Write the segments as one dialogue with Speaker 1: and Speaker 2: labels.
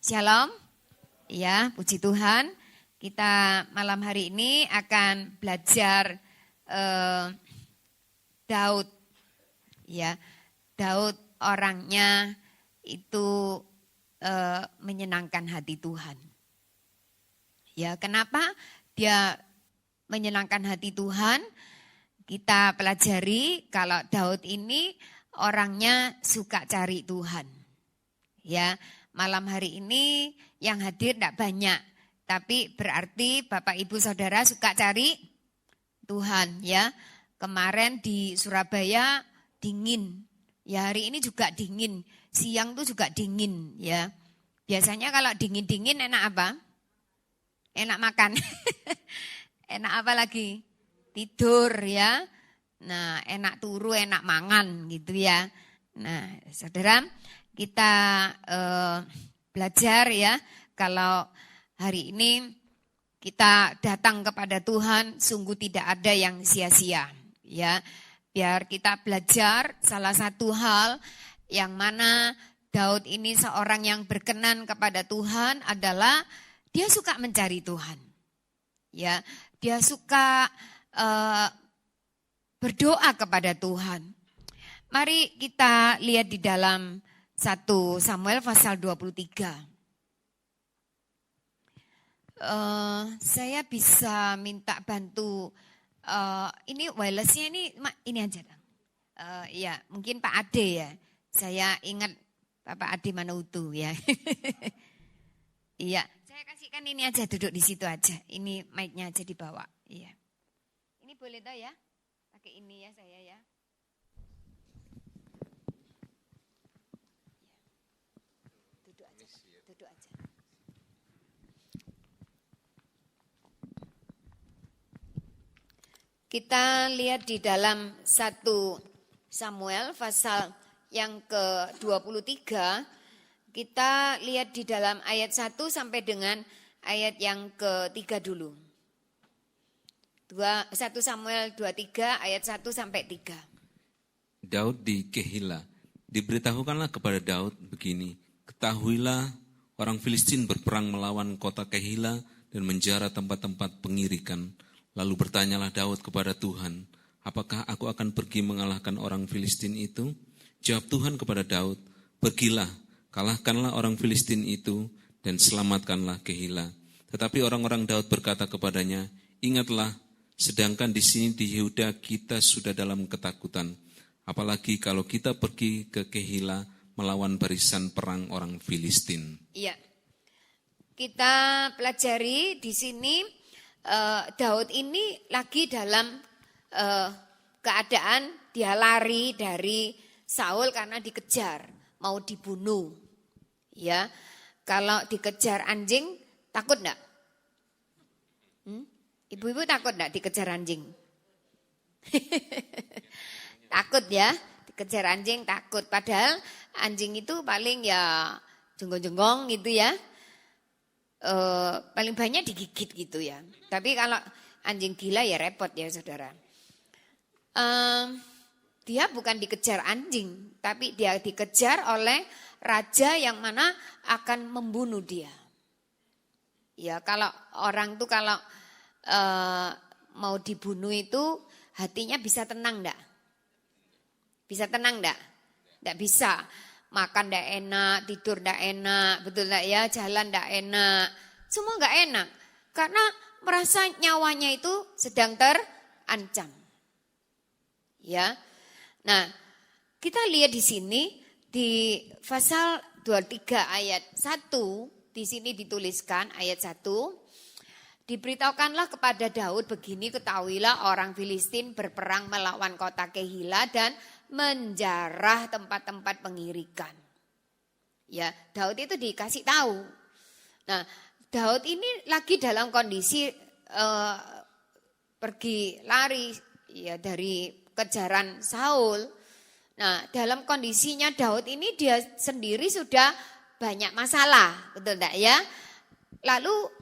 Speaker 1: Shalom, ya puji Tuhan. Kita malam hari ini akan belajar Daud. Ya, Daud orangnya itu menyenangkan hati Tuhan. Ya, kenapa dia menyenangkan hati Tuhan? Kita pelajari kalau Daud ini orangnya suka cari Tuhan. Ya, malam hari ini yang hadir tidak banyak, tapi berarti Bapak Ibu Saudara suka cari Tuhan ya. Kemarin di Surabaya dingin, ya hari ini juga dingin, siang tuh juga dingin ya. Biasanya kalau dingin-dingin enak apa? Enak makan, enak apa lagi? Tidur ya. Nah enak turu, enak mangan gitu ya. Nah saudara, kita belajar ya, kalau hari ini kita datang kepada Tuhan sungguh tidak ada yang sia-sia ya. Biar kita belajar salah satu hal yang mana Daud ini seorang yang berkenan kepada Tuhan adalah dia suka mencari Tuhan. Ya, dia suka berdoa kepada Tuhan. Mari kita lihat di dalam 1 Samuel pasal 23. Saya bisa minta bantu, ini wirelessnya ini aja. Ya, mungkin Pak Ade ya. Saya ingat Bapak Ade Manautu ya. Iya, saya kasihkan ini aja, duduk di situ aja. Ini mic-nya aja dibawa. Iya. Ini boleh toh ya? Pakai ini ya saya ya. Duduk aja. Kita lihat di dalam 1 Samuel pasal yang ke-23, kita lihat di dalam ayat 1 sampai dengan ayat yang ke-3 dulu. 1 Samuel 23 ayat 1 sampai 3.
Speaker 2: Daud di Kehila. Diberitahukanlah kepada Daud begini, ketahuilah orang Filistin berperang melawan kota Kehila dan menjara tempat-tempat pengirikan. Lalu bertanyalah Daud kepada Tuhan, apakah aku akan pergi mengalahkan orang Filistin itu? Jawab Tuhan kepada Daud, pergilah, kalahkanlah orang Filistin itu dan selamatkanlah Kehila. Tetapi orang-orang Daud berkata kepadanya, ingatlah, sedangkan di sini di Yehuda kita sudah dalam ketakutan. Apalagi kalau kita pergi ke Kehila melawan barisan perang orang Filistin.
Speaker 1: Iya. Kita pelajari di sini Daud ini lagi dalam keadaan dia lari dari Saul karena dikejar, mau dibunuh. Ya. Kalau dikejar anjing takut enggak? Ibu-ibu takut enggak dikejar anjing? Takut ya, dikejar anjing takut. Padahal anjing itu paling ya jenggong-jenggong gitu ya. Paling banyak digigit gitu ya. Tapi kalau anjing gila ya repot ya saudara. Dia bukan dikejar anjing, tapi dia dikejar oleh raja yang mana akan membunuh dia. Ya kalau orang tuh kalau mau dibunuh itu hatinya bisa tenang enggak? Bisa tenang enggak? Enggak bisa. Makan enggak enak, tidur enggak enak, betul enggak ya? Jalan enggak enak. Semua enggak enak. Karena merasa nyawanya itu sedang terancam. Ya. Nah, kita lihat di sini di pasal 23 ayat 1, di sini dituliskan ayat 1. Diberitahukanlah kepada Daud begini, ketahuilah orang Filistin berperang melawan kota Kehila dan menjarah tempat-tempat pengirikan. Ya, Daud itu dikasih tahu. Nah, Daud ini lagi dalam kondisi pergi lari ya dari kejaran Saul. Nah, dalam kondisinya Daud ini dia sendiri sudah banyak masalah, betul enggak ya? Lalu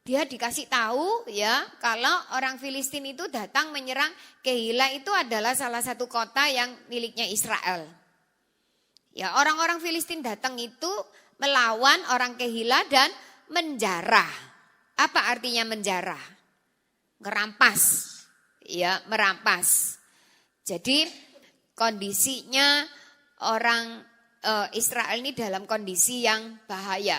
Speaker 1: dia dikasih tahu ya kalau orang Filistin itu datang menyerang Kehila itu adalah salah satu kota yang miliknya Israel. Ya, orang-orang Filistin datang itu melawan orang Kehila dan menjarah. Apa artinya menjarah? Ngerampas, ya, merampas. Jadi kondisinya orang Israel ini dalam kondisi yang bahaya.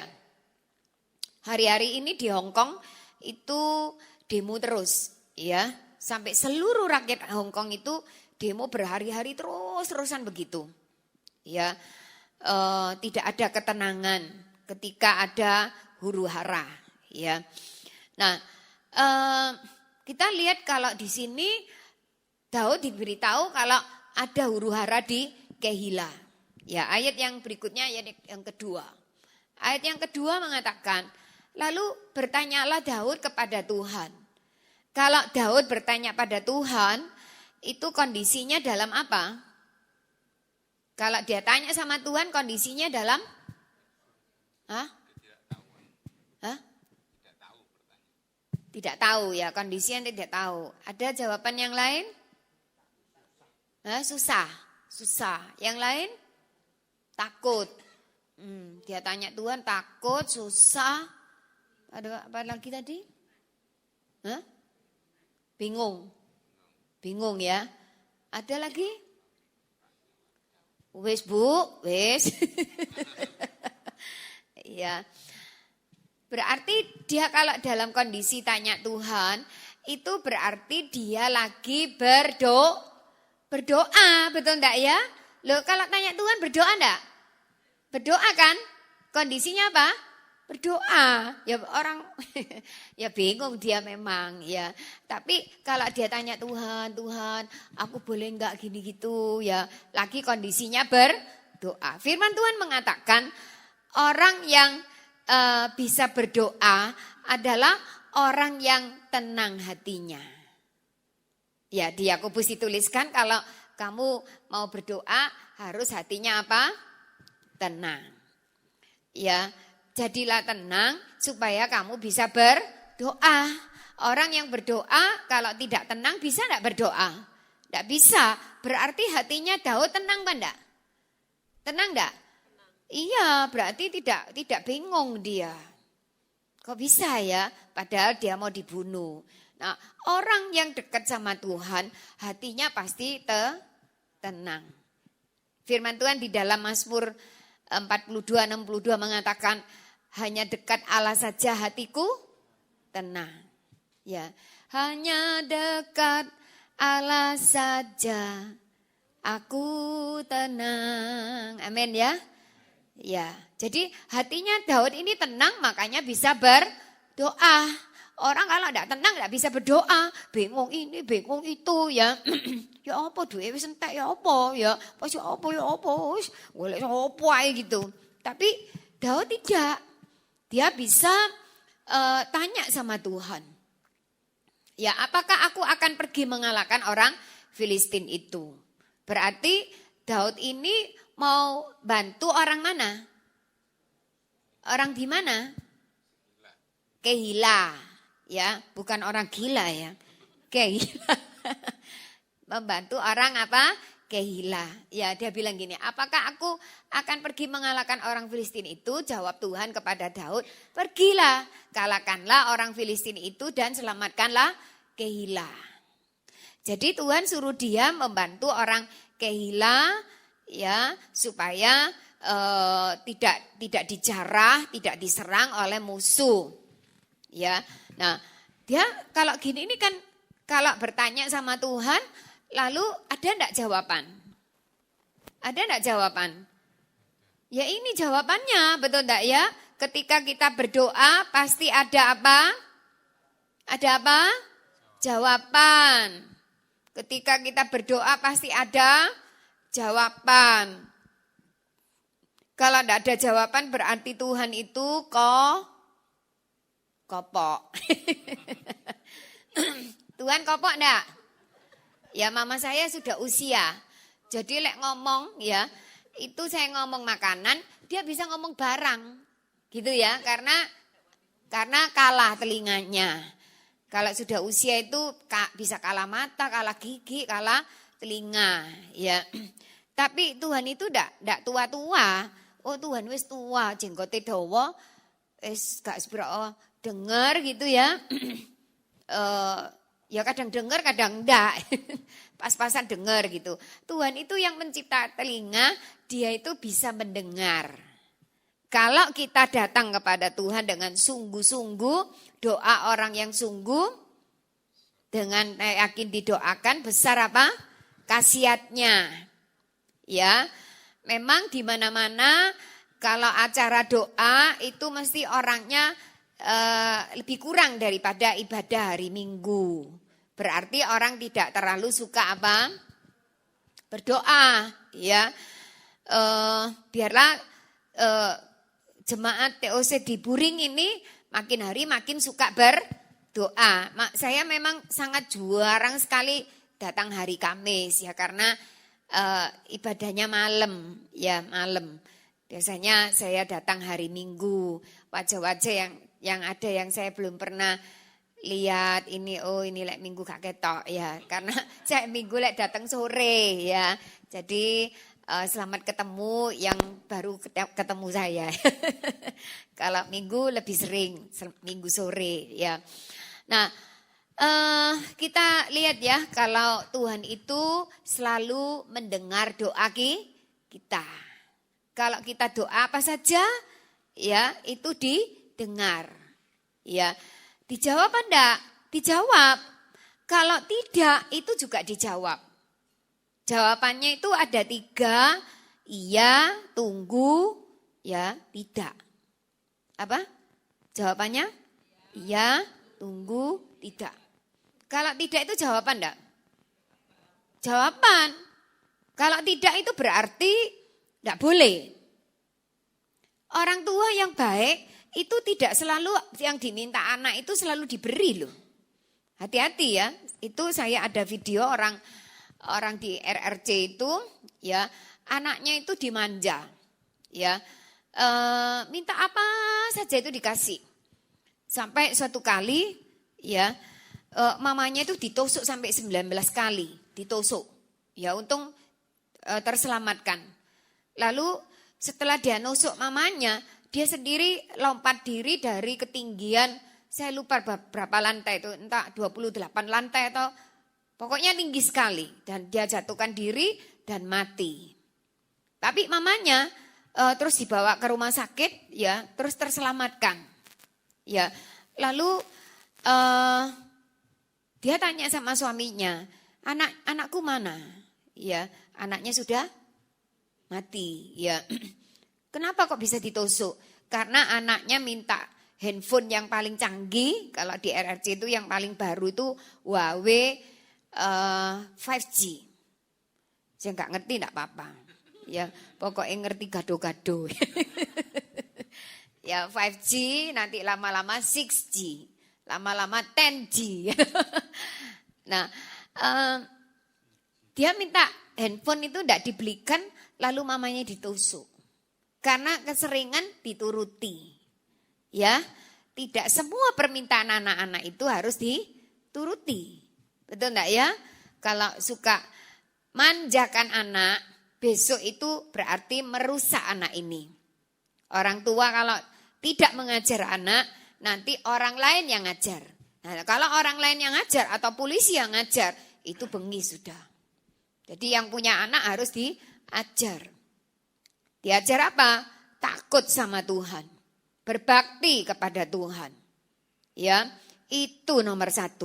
Speaker 1: Hari-hari ini di Hong Kong itu demo terus, ya, sampai seluruh rakyat Hong Kong itu demo berhari-hari terus-terusan begitu, ya, tidak ada ketenangan ketika ada huru hara, ya. Nah, kita lihat kalau di sini Daud diberitahu kalau ada huru hara di Kehila. Ya, ayat yang berikutnya, ayat yang kedua. Ayat yang kedua mengatakan, lalu bertanyalah Daud kepada Tuhan. Kalau Daud bertanya pada Tuhan, itu kondisinya dalam apa? Kalau dia tanya sama Tuhan, kondisinya dalam? Hah? Hah? Tidak tahu ya, kondisinya tidak tahu. Ada jawaban yang lain? Hah? Susah. Yang lain? Takut. Dia tanya Tuhan, takut, susah. Ada apa lagi tadi? Hah? Bingung ya. Ada lagi? Wes Bu, wes. Ya. Berarti dia kalau dalam kondisi tanya Tuhan, itu berarti dia lagi berdoa, betul enggak ya? Loh, kalau tanya Tuhan berdoa enggak? Berdoa kan? Kondisinya apa? Berdoa. Ya orang ya bingung dia memang ya. Tapi kalau dia tanya Tuhan, aku boleh enggak gini gitu ya. Lagi kondisinya berdoa. Firman Tuhan mengatakan orang yang bisa berdoa adalah orang yang tenang hatinya. Ya, di Yakobus dituliskan kalau kamu mau berdoa harus hatinya apa? Tenang. Ya, jadilah tenang supaya kamu bisa berdoa. Orang yang berdoa kalau tidak tenang bisa enggak berdoa? Enggak bisa. Berarti hatinya Daud tenang kan enggak? Tenang enggak? Iya, berarti tidak bingung dia. Kok bisa ya? Padahal dia mau dibunuh. Nah, orang yang dekat sama Tuhan, hatinya pasti tenang. Firman Tuhan di dalam Mazmur 42:62 mengatakan, hanya dekat Allah saja hatiku tenang. Ya, hanya dekat Allah saja aku tenang. Amin ya. Ya, jadi hatinya Daud ini tenang makanya bisa berdoa. Orang kalau tidak tenang tidak bisa berdoa, bingung ini, bingung itu ya. Ya apa duwe wis entek ya apa ya, pas ya apa wis golek apa ae gitu. Tapi Daud tidak. Dia bisa tanya sama Tuhan. Ya, apakah aku akan pergi mengalahkan orang Filistin itu? Berarti Daud ini mau bantu orang mana? Orang di mana? Kehila. Ya, bukan orang gila ya. Kehila. Membantu orang apa? Kehila. Ya, dia bilang gini, apakah aku akan pergi mengalahkan orang Filistin itu? Jawab Tuhan kepada Daud, pergilah, kalahkanlah orang Filistin itu dan selamatkanlah Kehila. Jadi Tuhan suruh dia membantu orang Kehila ya, supaya tidak dijarah, tidak diserang oleh musuh. Ya. Nah, dia kalau gini ini kan kalau bertanya sama Tuhan, lalu ada enggak jawaban? Ada enggak jawaban? Ya ini jawabannya, betul enggak ya? Ketika kita berdoa pasti ada apa? Ada apa? Jawaban. Ketika kita berdoa pasti ada jawaban. Kalau enggak ada jawaban berarti Tuhan itu kopok. Tuhan kopok enggak? Ya mama saya sudah usia. Jadi lek ngomong ya, itu saya ngomong makanan, dia bisa ngomong barang. Gitu ya, karena kalah telinganya. Kalau sudah usia itu bisa kalah mata, kalah gigi, kalah telinga, ya. Tapi Tuhan itu enggak tua-tua. oh Tuhan wis tua, jenggote dawa, wis gak sepiro denger gitu ya. Ya kadang dengar, kadang enggak. Pas-pasan dengar gitu. Tuhan itu yang mencipta telinga, dia itu bisa mendengar. Kalau kita datang kepada Tuhan dengan sungguh-sungguh, doa orang yang sungguh, dengan yakin didoakan, besar apa? Khasiatnya. Ya, memang di mana-mana kalau acara doa itu mesti orangnya lebih kurang daripada ibadah hari Minggu. Berarti orang tidak terlalu suka apa? Berdoa, ya. Biarlah jemaat TOC di Buring ini makin hari makin suka berdoa. Saya memang sangat jarang sekali datang hari Kamis ya, karena ibadahnya malam, ya malam. Biasanya saya datang hari Minggu. Wajah-wajah yang ada yang saya belum pernah lihat ini, oh ini lek Minggu gak ketok ya, karena saya Minggu lek datang sore ya. Jadi selamat ketemu yang baru ketemu saya. Kalau Minggu lebih sering Minggu sore ya. Nah, kita lihat ya, kalau Tuhan itu selalu mendengar doa kita. Kalau kita doa apa saja ya itu didengar. Ya, dijawab apa enggak? Dijawab. Kalau tidak itu juga dijawab. Jawabannya itu ada 3, iya, tunggu, ya, tidak. Apa? Jawabannya? Iya, tunggu, tidak. Kalau tidak itu jawaban enggak? Jawaban. Kalau tidak itu berarti enggak boleh. Orang tua yang baik itu tidak selalu yang diminta anak itu selalu diberi loh. Hati-hati ya. Itu saya ada video orang di RRC itu ya, anaknya itu dimanja. Ya. Minta apa saja itu dikasih. Sampai suatu kali ya, mamanya itu ditusuk sampai 19 kali, ditusuk. Ya, untung terselamatkan. Lalu setelah dia nusuk mamanya, dia sendiri lompat diri dari ketinggian, saya lupa berapa lantai itu, entah 28 lantai atau pokoknya tinggi sekali. Dan dia jatuhkan diri dan mati. Tapi mamanya terus dibawa ke rumah sakit, ya, terus terselamatkan. Ya, lalu dia tanya sama suaminya, anakku mana? Ya, anaknya sudah mati. Ya, kenapa kok bisa ditusuk? Karena anaknya minta handphone yang paling canggih. Kalau di RRC itu yang paling baru itu Huawei 5G. Saya nggak ngerti, nggak apa-apa. Ya, pokoknya ngerti gado-gado. Ya, 5G, nanti lama-lama 6G, lama-lama 10G. Nah, dia minta handphone itu tidak dibelikan, lalu mamanya ditusuk. Karena keseringan dituruti. Ya, tidak semua permintaan anak-anak itu harus dituruti. Betul enggak ya? Kalau suka manjakan anak, besok itu berarti merusak anak ini. Orang tua kalau tidak mengajar anak, nanti orang lain yang ngajar. Nah, kalau orang lain yang ngajar atau polisi yang ngajar, itu bengi sudah. Jadi yang punya anak harus diajar. Diajar apa? Takut sama Tuhan. Berbakti kepada Tuhan. Ya, itu nomor 1.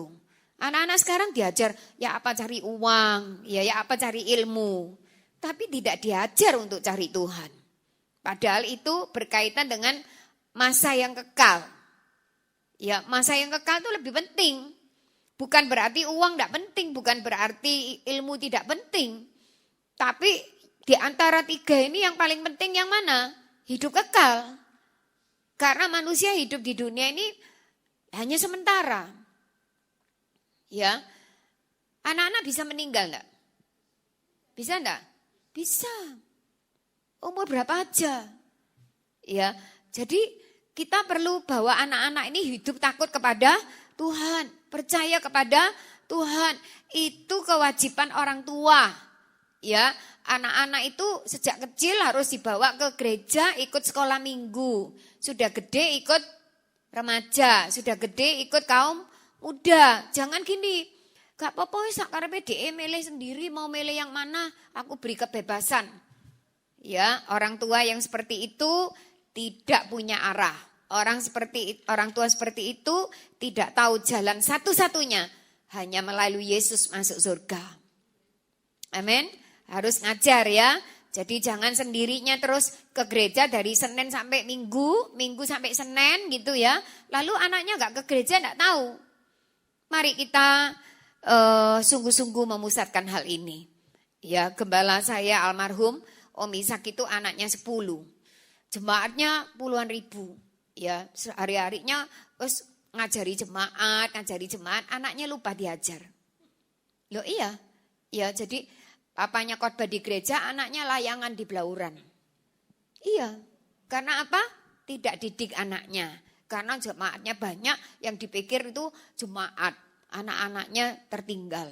Speaker 1: Anak-anak sekarang diajar, ya apa cari uang, ya apa cari ilmu. Tapi tidak diajar untuk cari Tuhan. Padahal itu berkaitan dengan masa yang kekal. Ya, masa yang kekal itu lebih penting. Bukan berarti uang tidak penting, bukan berarti ilmu tidak penting. Tapi di antara 3 ini yang paling penting yang mana? Hidup kekal. Karena manusia hidup di dunia ini hanya sementara. Ya, anak-anak bisa meninggal enggak? Bisa enggak? Bisa. Umur berapa aja. Ya, jadi kita perlu bawa anak-anak ini hidup takut kepada Tuhan, percaya kepada Tuhan. Itu kewajiban orang tua. Ya, anak-anak itu sejak kecil harus dibawa ke gereja ikut sekolah minggu. Sudah gede ikut remaja, sudah gede ikut kaum muda. Jangan gini, gak apa-apa sakarepe dhek milih sendiri mau milih yang mana, aku beri kebebasan. Ya, orang tua yang seperti itu tidak punya arah. Orang tua seperti itu tidak tahu jalan satu-satunya hanya melalui Yesus masuk surga. Amin. Harus ngajar ya. Jadi jangan sendirinya terus ke gereja dari Senin sampai Minggu, Minggu sampai Senin gitu ya. Lalu anaknya gak ke gereja gak tahu. Mari kita sungguh-sungguh memusatkan hal ini. Ya, gembala saya almarhum Om Ishak itu anaknya 10. Jemaatnya puluhan ribu. Ya, sehari-harinya terus ngajari jemaat, anaknya lupa diajar. Loh iya. Ya, jadi papanya khotbah di gereja, anaknya layangan di belauran. Iya, karena apa? Tidak didik anaknya. Karena jemaatnya banyak, yang dipikir itu jemaat. Anak-anaknya tertinggal.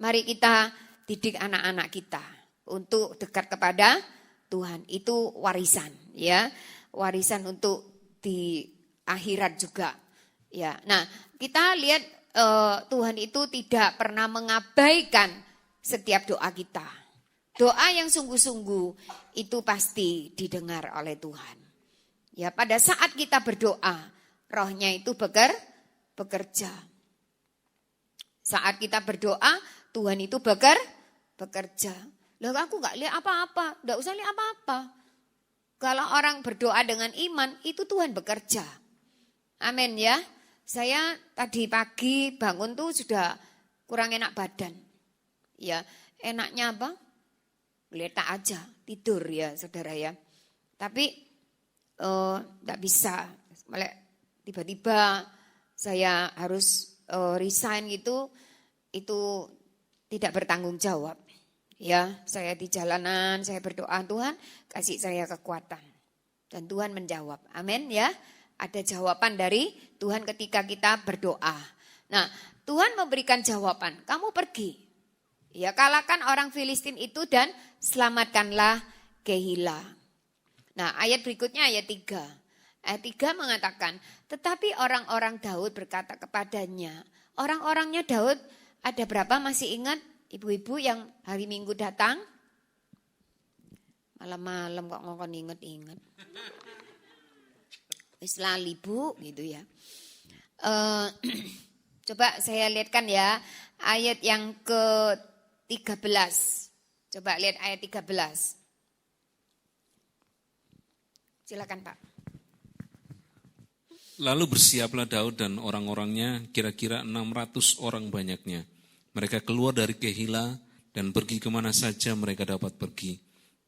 Speaker 1: Mari kita didik anak-anak kita untuk dekat kepada Tuhan. Itu warisan, ya. Warisan untuk di akhirat juga. Ya, nah kita lihat Tuhan itu tidak pernah mengabaikan setiap doa kita. Doa yang sungguh-sungguh itu pasti didengar oleh Tuhan. Ya, pada saat kita berdoa, rohnya itu bekerja. Saat kita berdoa, Tuhan itu bekerja. Loh, aku gak lihat apa-apa, gak usah lihat apa-apa. Kalau orang berdoa dengan iman, itu Tuhan bekerja. Amin ya. Saya tadi pagi bangun tuh sudah kurang enak badan. Ya, enaknya apa? Geletak aja, tidur ya saudara ya. Tapi enggak bisa. Malah tiba-tiba saya harus resign gitu, itu tidak bertanggung jawab. Ya, saya di jalanan, saya berdoa, Tuhan kasih saya kekuatan. Dan Tuhan menjawab. Amin ya. Ada jawaban dari Tuhan ketika kita berdoa. Nah, Tuhan memberikan jawaban. Kamu pergi. Ya, kalahkan orang Filistin itu dan selamatkanlah Kehila. Nah, ayat berikutnya ayat 3. Ayat 3 mengatakan, tetapi orang-orang Daud berkata kepadanya. Orang-orangnya Daud ada berapa, masih ingat ibu-ibu yang hari Minggu datang? Malam-malam kok ngomong inget-inget. Wis lali Bu gitu ya. Coba saya lihatkan ya ayat yang ke-13. Coba lihat ayat 13. Silakan Pak.
Speaker 2: Lalu bersiaplah Daud dan orang-orangnya, kira-kira 600 orang banyaknya. Mereka keluar dari Kehila dan pergi kemana saja mereka dapat pergi.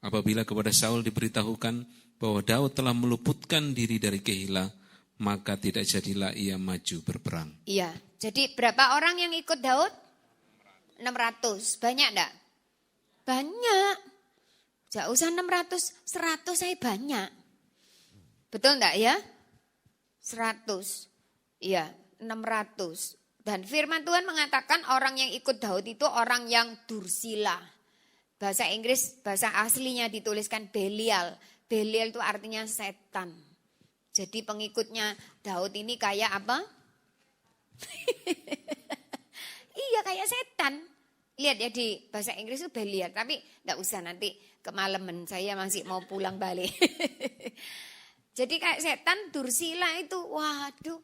Speaker 2: Apabila kepada Saul diberitahukan bahwa Daud telah meluputkan diri dari Kehila, maka tidak jadilah ia maju berperang.
Speaker 1: Iya, jadi berapa orang yang ikut Daud? 600, banyak enggak? Banyak. Gak usah 600, 100 saya banyak. Betul enggak ya? 100, iya 600. Dan firman Tuhan mengatakan orang yang ikut Daud itu orang yang dursila. Bahasa Inggris, bahasa aslinya dituliskan Belial. Belial itu artinya setan. Jadi pengikutnya Daud ini kayak apa? Iya kayak setan. Lihat ya di bahasa Inggris itu Belial. Tapi enggak usah, nanti kemalaman saya masih mau pulang balik. Jadi kayak setan dursila itu, waduh.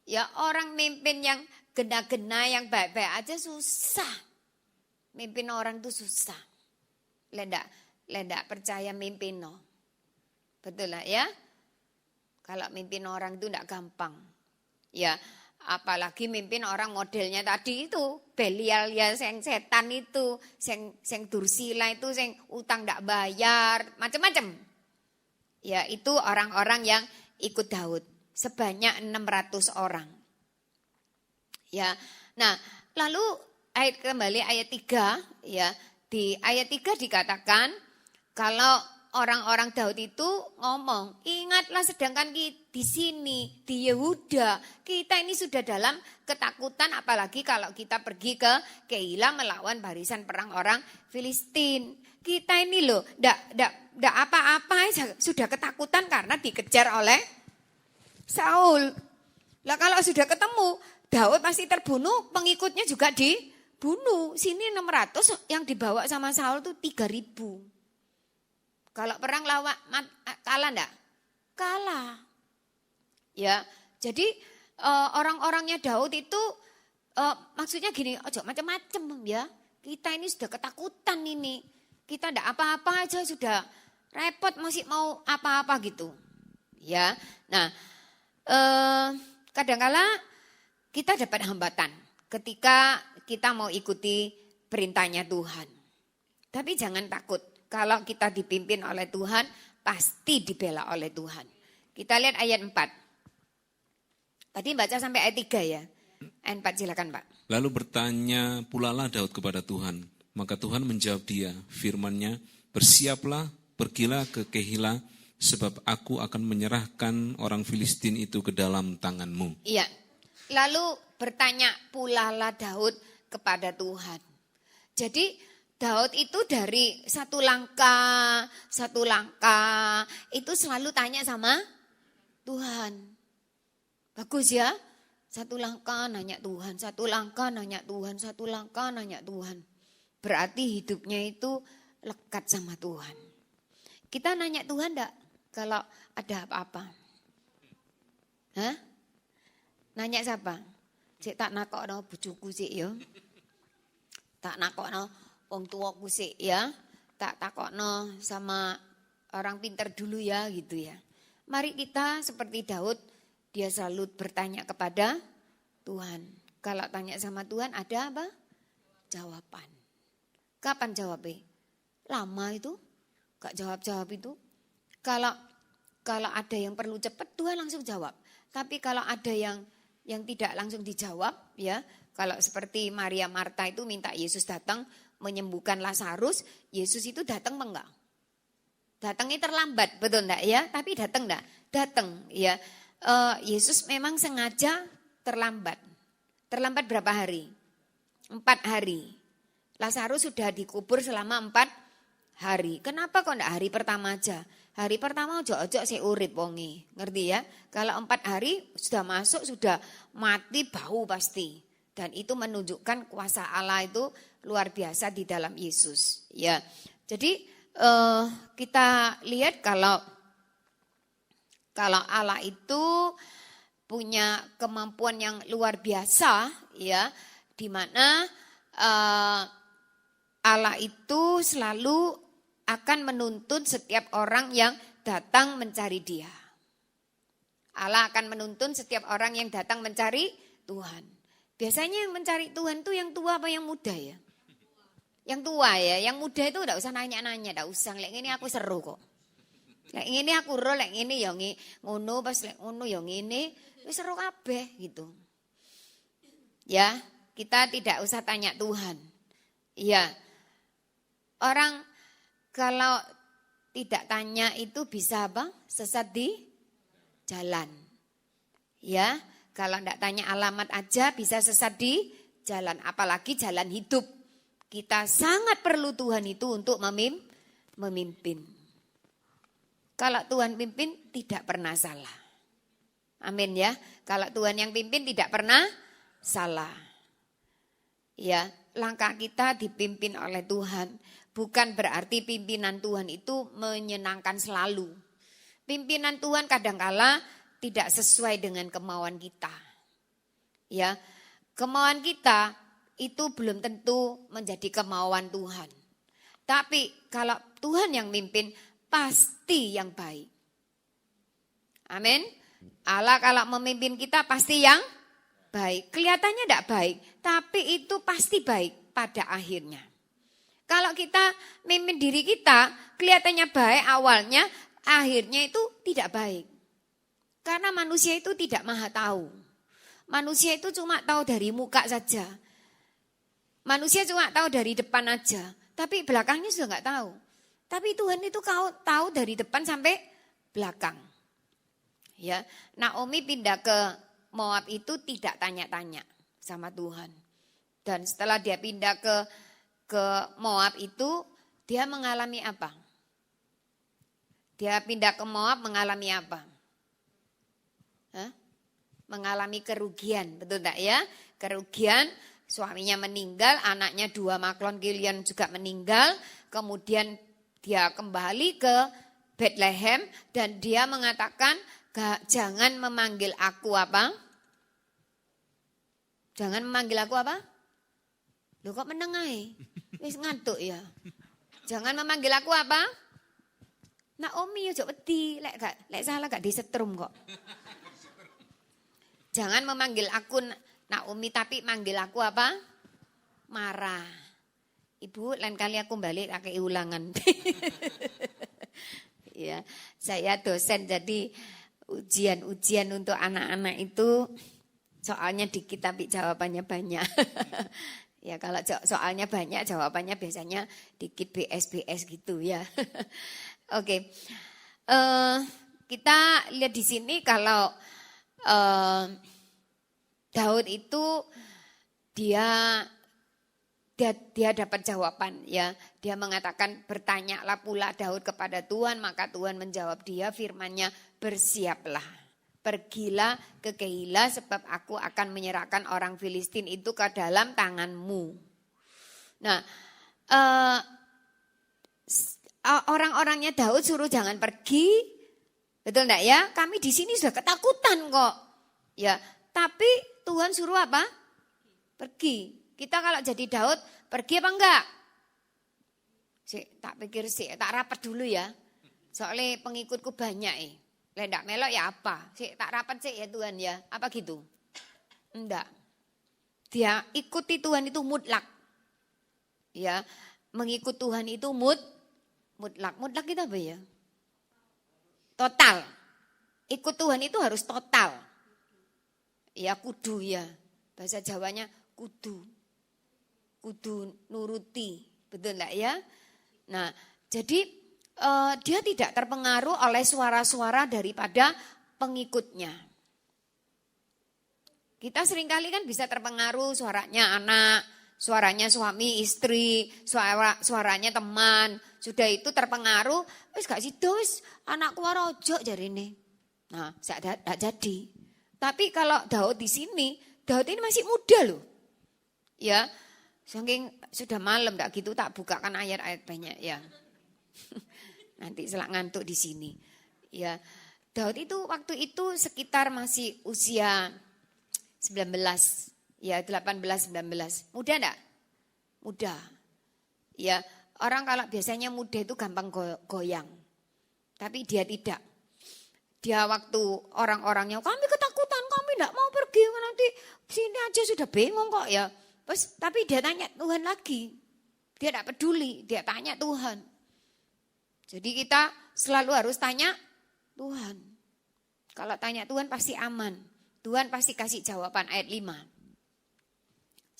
Speaker 1: Ya orang mimpin yang gena-gena yang baik-baik aja susah. Mimpin orang itu susah. Lendak percaya mimpin no. Betul lah ya. Kalau mimpin orang itu enggak gampang. Ya, apalagi mimpin orang modelnya tadi itu. Belial ya, sing setan itu, sing dursila itu, sing utang enggak bayar, macam-macam. Ya, itu orang-orang yang ikut Daud. Sebanyak 600 orang. Ya. Nah, lalu kembali ayat 3 ya. Di ayat 3 dikatakan kalau orang-orang Daud itu ngomong, ingatlah sedangkan di sini, di Yehuda, kita ini sudah dalam ketakutan, apalagi kalau kita pergi ke Keila melawan barisan perang orang Filistin. Kita ini loh, ndak apa-apa sudah ketakutan karena dikejar oleh Saul. Lah kalau sudah ketemu, Daud pasti terbunuh, pengikutnya juga dibunuh. Sini 600, yang dibawa sama Saul tuh 3.000. Kalau perang kalah enggak? Kalah. Ya, jadi orang-orangnya Daud itu maksudnya gini, ojo macam-macam ya. Kita ini sudah ketakutan ini. Kita enggak apa-apa aja sudah repot masih mau apa-apa gitu. Ya. Nah, kadang-kala kita dapat hambatan ketika kita mau ikuti perintahnya Tuhan. Tapi jangan takut. Kalau kita dipimpin oleh Tuhan, pasti dibela oleh Tuhan. Kita lihat ayat 4. Tadi baca sampai ayat 3 ya. Ayat 4 silakan Pak.
Speaker 2: Lalu bertanya pulalah Daud kepada Tuhan. Maka Tuhan menjawab dia, firman-Nya, bersiaplah, pergilah ke Kehilah, sebab aku akan menyerahkan orang Filistin itu ke dalam tanganmu.
Speaker 1: Iya. Lalu bertanya pulalah Daud kepada Tuhan. Jadi Daud itu dari satu langkah itu selalu tanya sama Tuhan. Bagus ya, satu langkah nanya Tuhan, satu langkah nanya Tuhan, satu langkah nanya Tuhan. Berarti hidupnya itu lekat sama Tuhan. Kita nanya Tuhan enggak kalau ada apa-apa? Hah? Nanya siapa? Cek tak nakokno bojoku sik ya. Tak nakokno wong tuaku sik ya, tak takokno sama orang pintar dulu ya gitu ya. Mari kita seperti Daud, dia selalu bertanya kepada Tuhan. Kalau tanya sama Tuhan ada apa? Jawaban. Kapan jawabnya? Lama itu, gak jawab-jawab itu. Kalau ada yang perlu cepat, Tuhan langsung jawab. Tapi kalau ada yang tidak langsung dijawab ya, kalau seperti Maria Marta itu minta Yesus datang menyembuhkan Lazarus, Yesus itu datang enggak? Datangnya terlambat, betul enggak ya? Tapi datang enggak? Datang ya. Yesus memang sengaja terlambat. Terlambat berapa hari? 4 hari. Lazarus sudah dikubur selama 4 hari. Kenapa kok enggak hari pertama aja? Hari pertama ojo-ojo sik urip wonge. Ngerti ya? Kalau 4 hari sudah masuk, sudah mati bau pasti. Dan itu menunjukkan kuasa Allah itu luar biasa di dalam Yesus. Ya, jadi kita lihat kalau Allah itu punya kemampuan yang luar biasa, ya, di mana Allah itu selalu akan menuntun setiap orang yang datang mencari Dia. Allah akan menuntun setiap orang yang datang mencari Tuhan. Biasanya yang mencari Tuhan itu yang tua apa yang muda ya? Yang tua ya, yang muda itu enggak usah nanya-nanya, enggak usah. Lek ini aku seru kok. Lek ini aku ro, lek ini ya ngono, pas lek ngono ya ngene, wis seru kabeh gitu. Ya, kita tidak usah tanya Tuhan. Iya. Orang kalau tidak tanya itu bisa apa? Sesat di jalan. Ya. Kalau tidak tanya alamat aja bisa sesat di jalan. Apalagi jalan hidup. Kita sangat perlu Tuhan itu untuk memimpin. Kalau Tuhan pimpin tidak pernah salah. Amin ya. Kalau Tuhan yang pimpin tidak pernah salah. Ya, langkah kita dipimpin oleh Tuhan. Bukan berarti pimpinan Tuhan itu menyenangkan selalu. Pimpinan Tuhan kadangkala tidak sesuai dengan kemauan kita. Ya, kemauan kita itu belum tentu menjadi kemauan Tuhan. Tapi kalau Tuhan yang mimpin pasti yang baik. Amin. Allah kalau memimpin kita pasti yang baik. Kelihatannya tidak baik, tapi itu pasti baik pada akhirnya. Kalau kita mimpin diri kita, kelihatannya baik awalnya, akhirnya itu tidak baik. Karena manusia itu tidak maha tahu. Manusia itu cuma tahu dari muka saja. Manusia cuma tahu dari depan aja. Tapi belakangnya sudah nggak tahu. Tapi Tuhan itu tahu dari depan sampai belakang. Ya, Naomi pindah ke Moab itu tidak tanya-tanya sama Tuhan. Dan setelah dia pindah ke Moab itu, dia mengalami apa? Dia pindah ke Moab mengalami apa? Hah? Mengalami kerugian, betul tak ya? Kerugian, suaminya meninggal, anaknya 2 Maklon Kilion juga meninggal. Kemudian dia kembali ke Bethlehem dan dia mengatakan, jangan memanggil aku apa? Jangan memanggil aku apa? Loh kok menengai? Wis ngantuk ya. Jangan memanggil aku apa? Naomi ojo wedi, lek salah gak disetrum kok. Jangan memanggil aku Naomi tapi manggil aku apa? Mara. Ibu, lain kali aku balik pakai ulangan. Ya, saya dosen jadi ujian untuk anak-anak itu soalnya dikit tapi jawabannya banyak. Ya kalau soalnya banyak jawabannya biasanya dikit BS gitu ya. Oke. Kita lihat di sini kalau Daud itu dia dapat jawaban ya. Dia mengatakan bertanyalah pula Daud kepada Tuhan, maka Tuhan menjawab dia firman-Nya, bersiaplah. Pergilah ke Keila sebab aku akan menyerahkan orang Filistin itu ke dalam tanganmu. Nah, orang-orangnya Daud suruh jangan pergi. Betul enggak ya? Kami di sini sudah ketakutan kok. Ya, tapi Tuhan suruh apa? Pergi. Kita kalau jadi Daud, pergi apa enggak? Tak pikir tak rapat dulu ya. Soalnya pengikutku banyak Lendak melok ya apa? Tak rapat ya Tuhan ya. Apa gitu? Enggak. Dia ikuti Tuhan itu mutlak. Ya, mengikut Tuhan itu mutlak. Mutlak itu apa ya? Total. Ikut Tuhan itu harus total. Ya kudu ya. Bahasa Jawanya kudu. Kudu nuruti. Betul enggak ya? Nah, jadi dia tidak terpengaruh oleh suara-suara daripada pengikutnya. Kita seringkali kan bisa terpengaruh suaranya anak, suaranya suami, istri, suaranya teman. Sudah itu terpengaruh, wis gak sido wis anakku ora ojo jarine. Nah, gak jadi. Tapi kalau Daud di sini, Daud ini masih muda loh. Ya, saking sudah malam tak gitu tak bukakan ayat-ayat banyak ya. Nanti selak ngantuk di sini. Ya, Daud itu waktu itu sekitar masih usia 19, ya 18, 19. Muda enggak? Muda. Ya, orang kalau biasanya muda itu gampang goyang. Tapi dia tidak. Dia waktu orang-orangnya, kami ketakutan, kami enggak mau pergi, nanti sini aja sudah bingung kok ya. Terus, tapi dia tanya Tuhan lagi. Dia enggak peduli, dia tanya Tuhan. Jadi kita selalu harus tanya Tuhan. Kalau tanya Tuhan pasti aman. Tuhan pasti kasih jawaban ayat 5.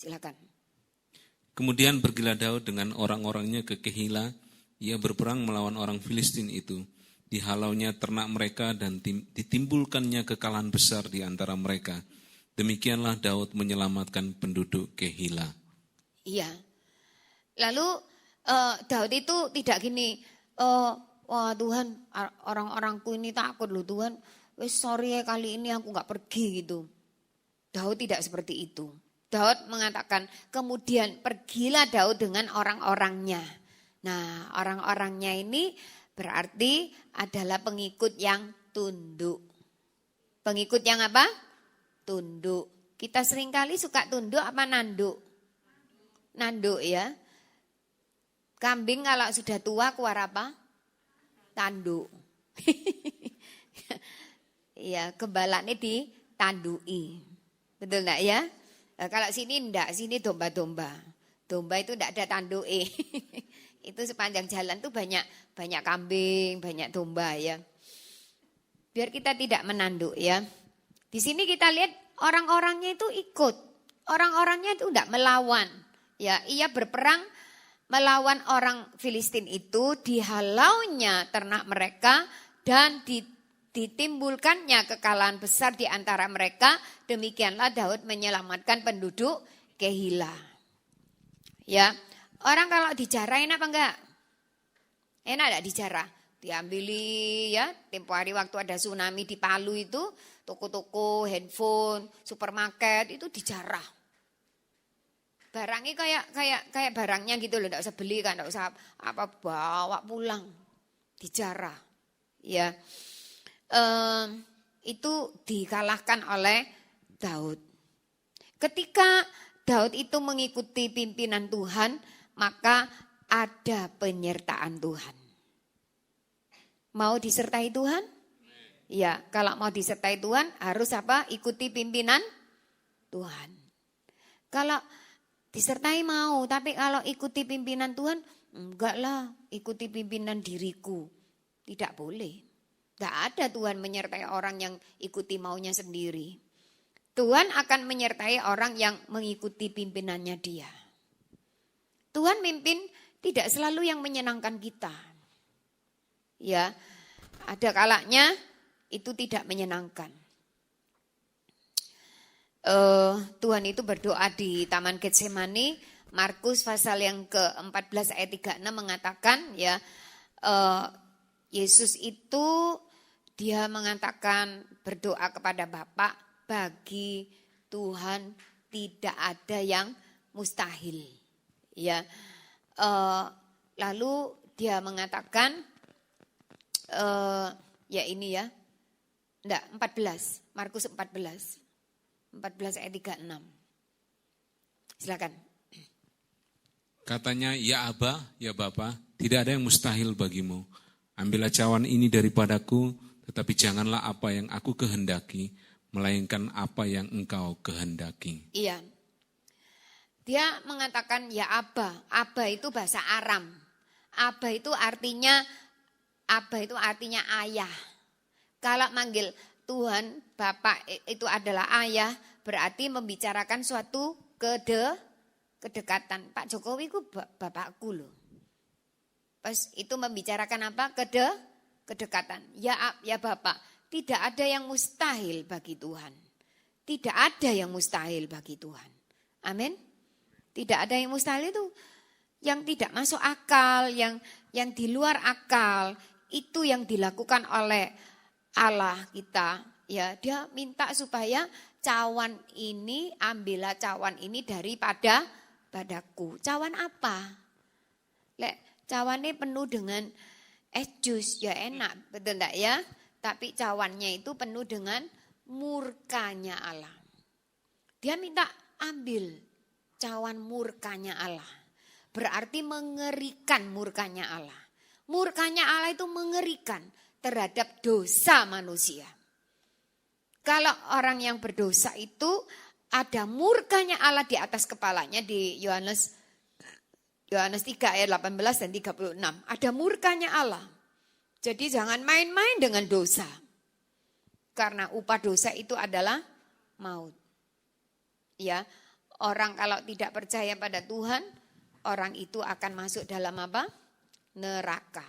Speaker 1: Silakan.
Speaker 2: Kemudian pergilah Daud dengan orang-orangnya ke Keila. Ia berperang melawan orang Filistin itu. Dihalaunya ternak mereka dan ditimbulkannya kekalahan besar di antara mereka. Demikianlah Daud menyelamatkan penduduk Keila. Iya.
Speaker 1: Lalu Daud itu tidak gini, wah Tuhan, orang-orangku ini takut loh Tuhan. Wes sorry ya kali ini aku gak pergi gitu. Daud tidak seperti itu. Daud mengatakan kemudian pergilah Daud dengan orang-orangnya. Nah orang-orangnya ini berarti adalah pengikut yang tunduk. Pengikut yang apa? Tunduk. Kita seringkali suka tunduk apa nanduk? Nanduk ya. Kambing kalau sudah tua keluar apa? Tanduk. Ya, gembalanya ditandui. Betul enggak ya? Nah, kalau sini enggak, sini domba-domba. Domba itu enggak ada tandui. Itu sepanjang jalan tuh banyak kambing, banyak domba ya. Biar kita tidak menanduk ya. Di sini kita lihat orang-orangnya itu ikut. Orang-orangnya itu enggak melawan. Ya, ia berperang melawan orang Filistin itu, dihalaunya ternak mereka dan ditimbulkannya kekalahan besar di antara mereka. Demikianlah Daud menyelamatkan penduduk Kehila. Ya, orang kalau dijarah enak apa enggak? Enak enggak dijarah? Diambili ya, tempo hari waktu ada tsunami di Palu itu, toko-toko, handphone, supermarket itu dijarah. Barangnya kayak barangnya gitu loh, enggak usah beli kan, enggak usah apa bawa pulang, dijarah. Ya, itu dikalahkan oleh Daud. Ketika Daud itu mengikuti pimpinan Tuhan, maka ada penyertaan Tuhan. Mau disertai Tuhan? Ya, kalau mau disertai Tuhan harus apa? Ikuti pimpinan Tuhan. Kalau disertai mau, tapi kalau ikuti pimpinan Tuhan, enggak lah, ikuti pimpinan diriku. Tidak boleh. Tidak ada Tuhan menyertai orang yang ikuti maunya sendiri. Tuhan akan menyertai orang yang mengikuti pimpinannya dia. Tuhan mimpin tidak selalu yang menyenangkan kita. Ya, ada kalanya itu tidak menyenangkan. Tuhan itu berdoa di Taman Getsemani, Markus pasal yang ke-14 ayat 36 mengatakan ya, Yesus itu dia mengatakan berdoa kepada Bapa, bagi Tuhan tidak ada yang mustahil. Ya, lalu dia mengatakan ya ini ya, enggak 14, Markus 14 ayat 36. Silakan.
Speaker 2: Katanya, ya Aba, ya Bapa, tidak ada yang mustahil bagimu. Ambillah cawan ini daripadaku, tetapi janganlah apa yang aku kehendaki, melainkan apa yang engkau kehendaki.
Speaker 1: Iya. Dia mengatakan ya Aba. Aba itu bahasa Aram. Aba itu artinya ayah. Kalau manggil Tuhan, Bapak itu adalah ayah, berarti membicarakan suatu kedekatan. Pak Jokowi itu bapakku loh. Pas itu membicarakan apa? Kedekatan. Ya Bapak, tidak ada yang mustahil bagi Tuhan. Tidak ada yang mustahil bagi Tuhan. Amin. Tidak ada yang mustahil itu yang tidak masuk akal, yang di luar akal. Itu yang dilakukan oleh Allah kita. Ya, dia minta supaya cawan ini, ambillah cawan ini padaku. Cawan apa? Cawan ini penuh dengan es jus, ya enak, betul enggak ya? Tapi cawannya itu penuh dengan murkanya Allah. Dia minta ambil cawan murkanya Allah. Berarti mengerikan murkanya Allah. Murkanya Allah itu mengerikan terhadap dosa manusia. Kalau orang yang berdosa itu ada murkanya Allah di atas kepalanya di Yohanes 3 ayat 18 dan 36. Ada murkanya Allah. Jadi jangan main-main dengan dosa. Karena upah dosa itu adalah maut. Ya, orang kalau tidak percaya pada Tuhan, orang itu akan masuk dalam apa? Neraka.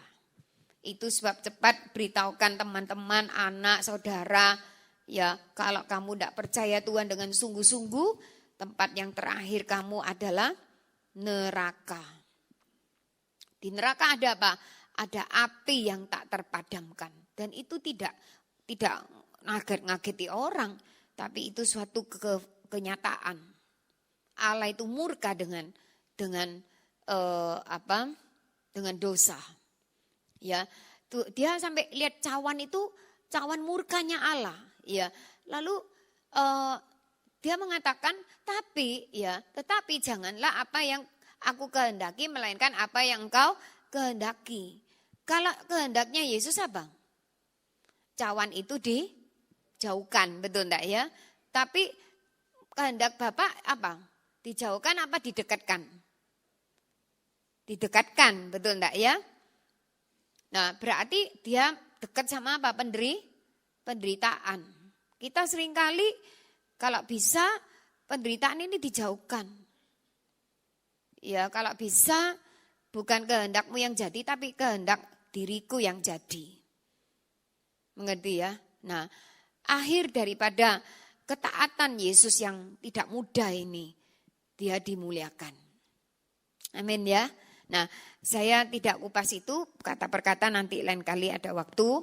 Speaker 1: Itu sebab cepat beritahukan teman-teman, anak, saudara, ya kalau kamu tidak percaya Tuhan dengan sungguh-sungguh, tempat yang terakhir kamu adalah neraka. Di neraka ada apa? Ada api yang tak terpadamkan. Dan itu tidak ngaget-ngageti orang, tapi itu suatu kenyataan. Allah itu murka dengan dosa. Ya, dia sampai lihat cawan itu cawan murkanya Allah. Ya, lalu dia mengatakan tetapi janganlah apa yang aku kehendaki, melainkan apa yang engkau kehendaki. Kalau kehendaknya Yesus apa? Cawan itu dijauhkan, betul enggak ya? Tapi kehendak Bapak apa? Dijauhkan apa didekatkan? Didekatkan, betul enggak ya? Nah, berarti dia dekat sama apa? Penderitaan. Kita seringkali kalau bisa penderitaan ini dijauhkan. Ya, kalau bisa Bukan kehendakmu yang jadi, tapi kehendak diriku yang jadi. Mengerti ya? Nah, akhir daripada ketaatan Yesus yang tidak mudah ini, dia dimuliakan. Amin ya. Nah, saya tidak kupas itu kata per kata, nanti lain kali ada waktu.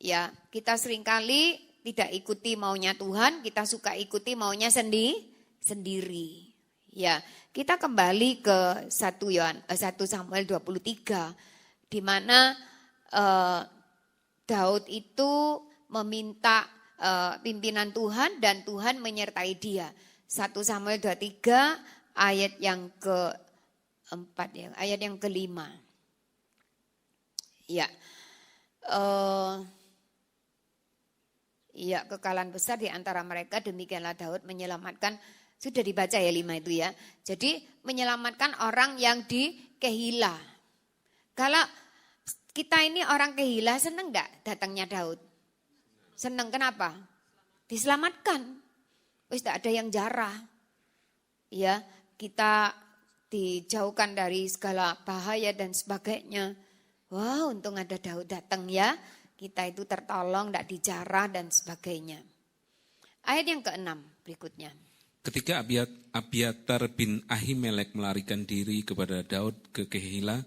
Speaker 1: Ya, kita seringkali tidak ikuti maunya Tuhan, kita suka ikuti maunya sendiri. Ya, kita kembali ke 1 Samuel 23 di mana Daud itu meminta pimpinan Tuhan dan Tuhan menyertai dia. 1 Samuel 23 ayat yang keempat ya, ayat yang kelima. Ya. Ya, kekalahan besar di antara mereka, demikianlah Daud menyelamatkan, sudah dibaca ya 5 itu ya. Jadi menyelamatkan orang yang di Kehila. Kalau kita ini orang Kehila, senang enggak datangnya Daud? Senang, kenapa? Diselamatkan. Wis tidak ada yang jarah. Ya, kita dijauhkan dari segala bahaya dan sebagainya. Wow, untung ada Daud datang ya. Kita itu tertolong, tidak dijarah dan sebagainya. Ayat yang ke-6 berikutnya.
Speaker 2: Ketika Abiatar bin Ahimelek melarikan diri kepada Daud ke Kehila,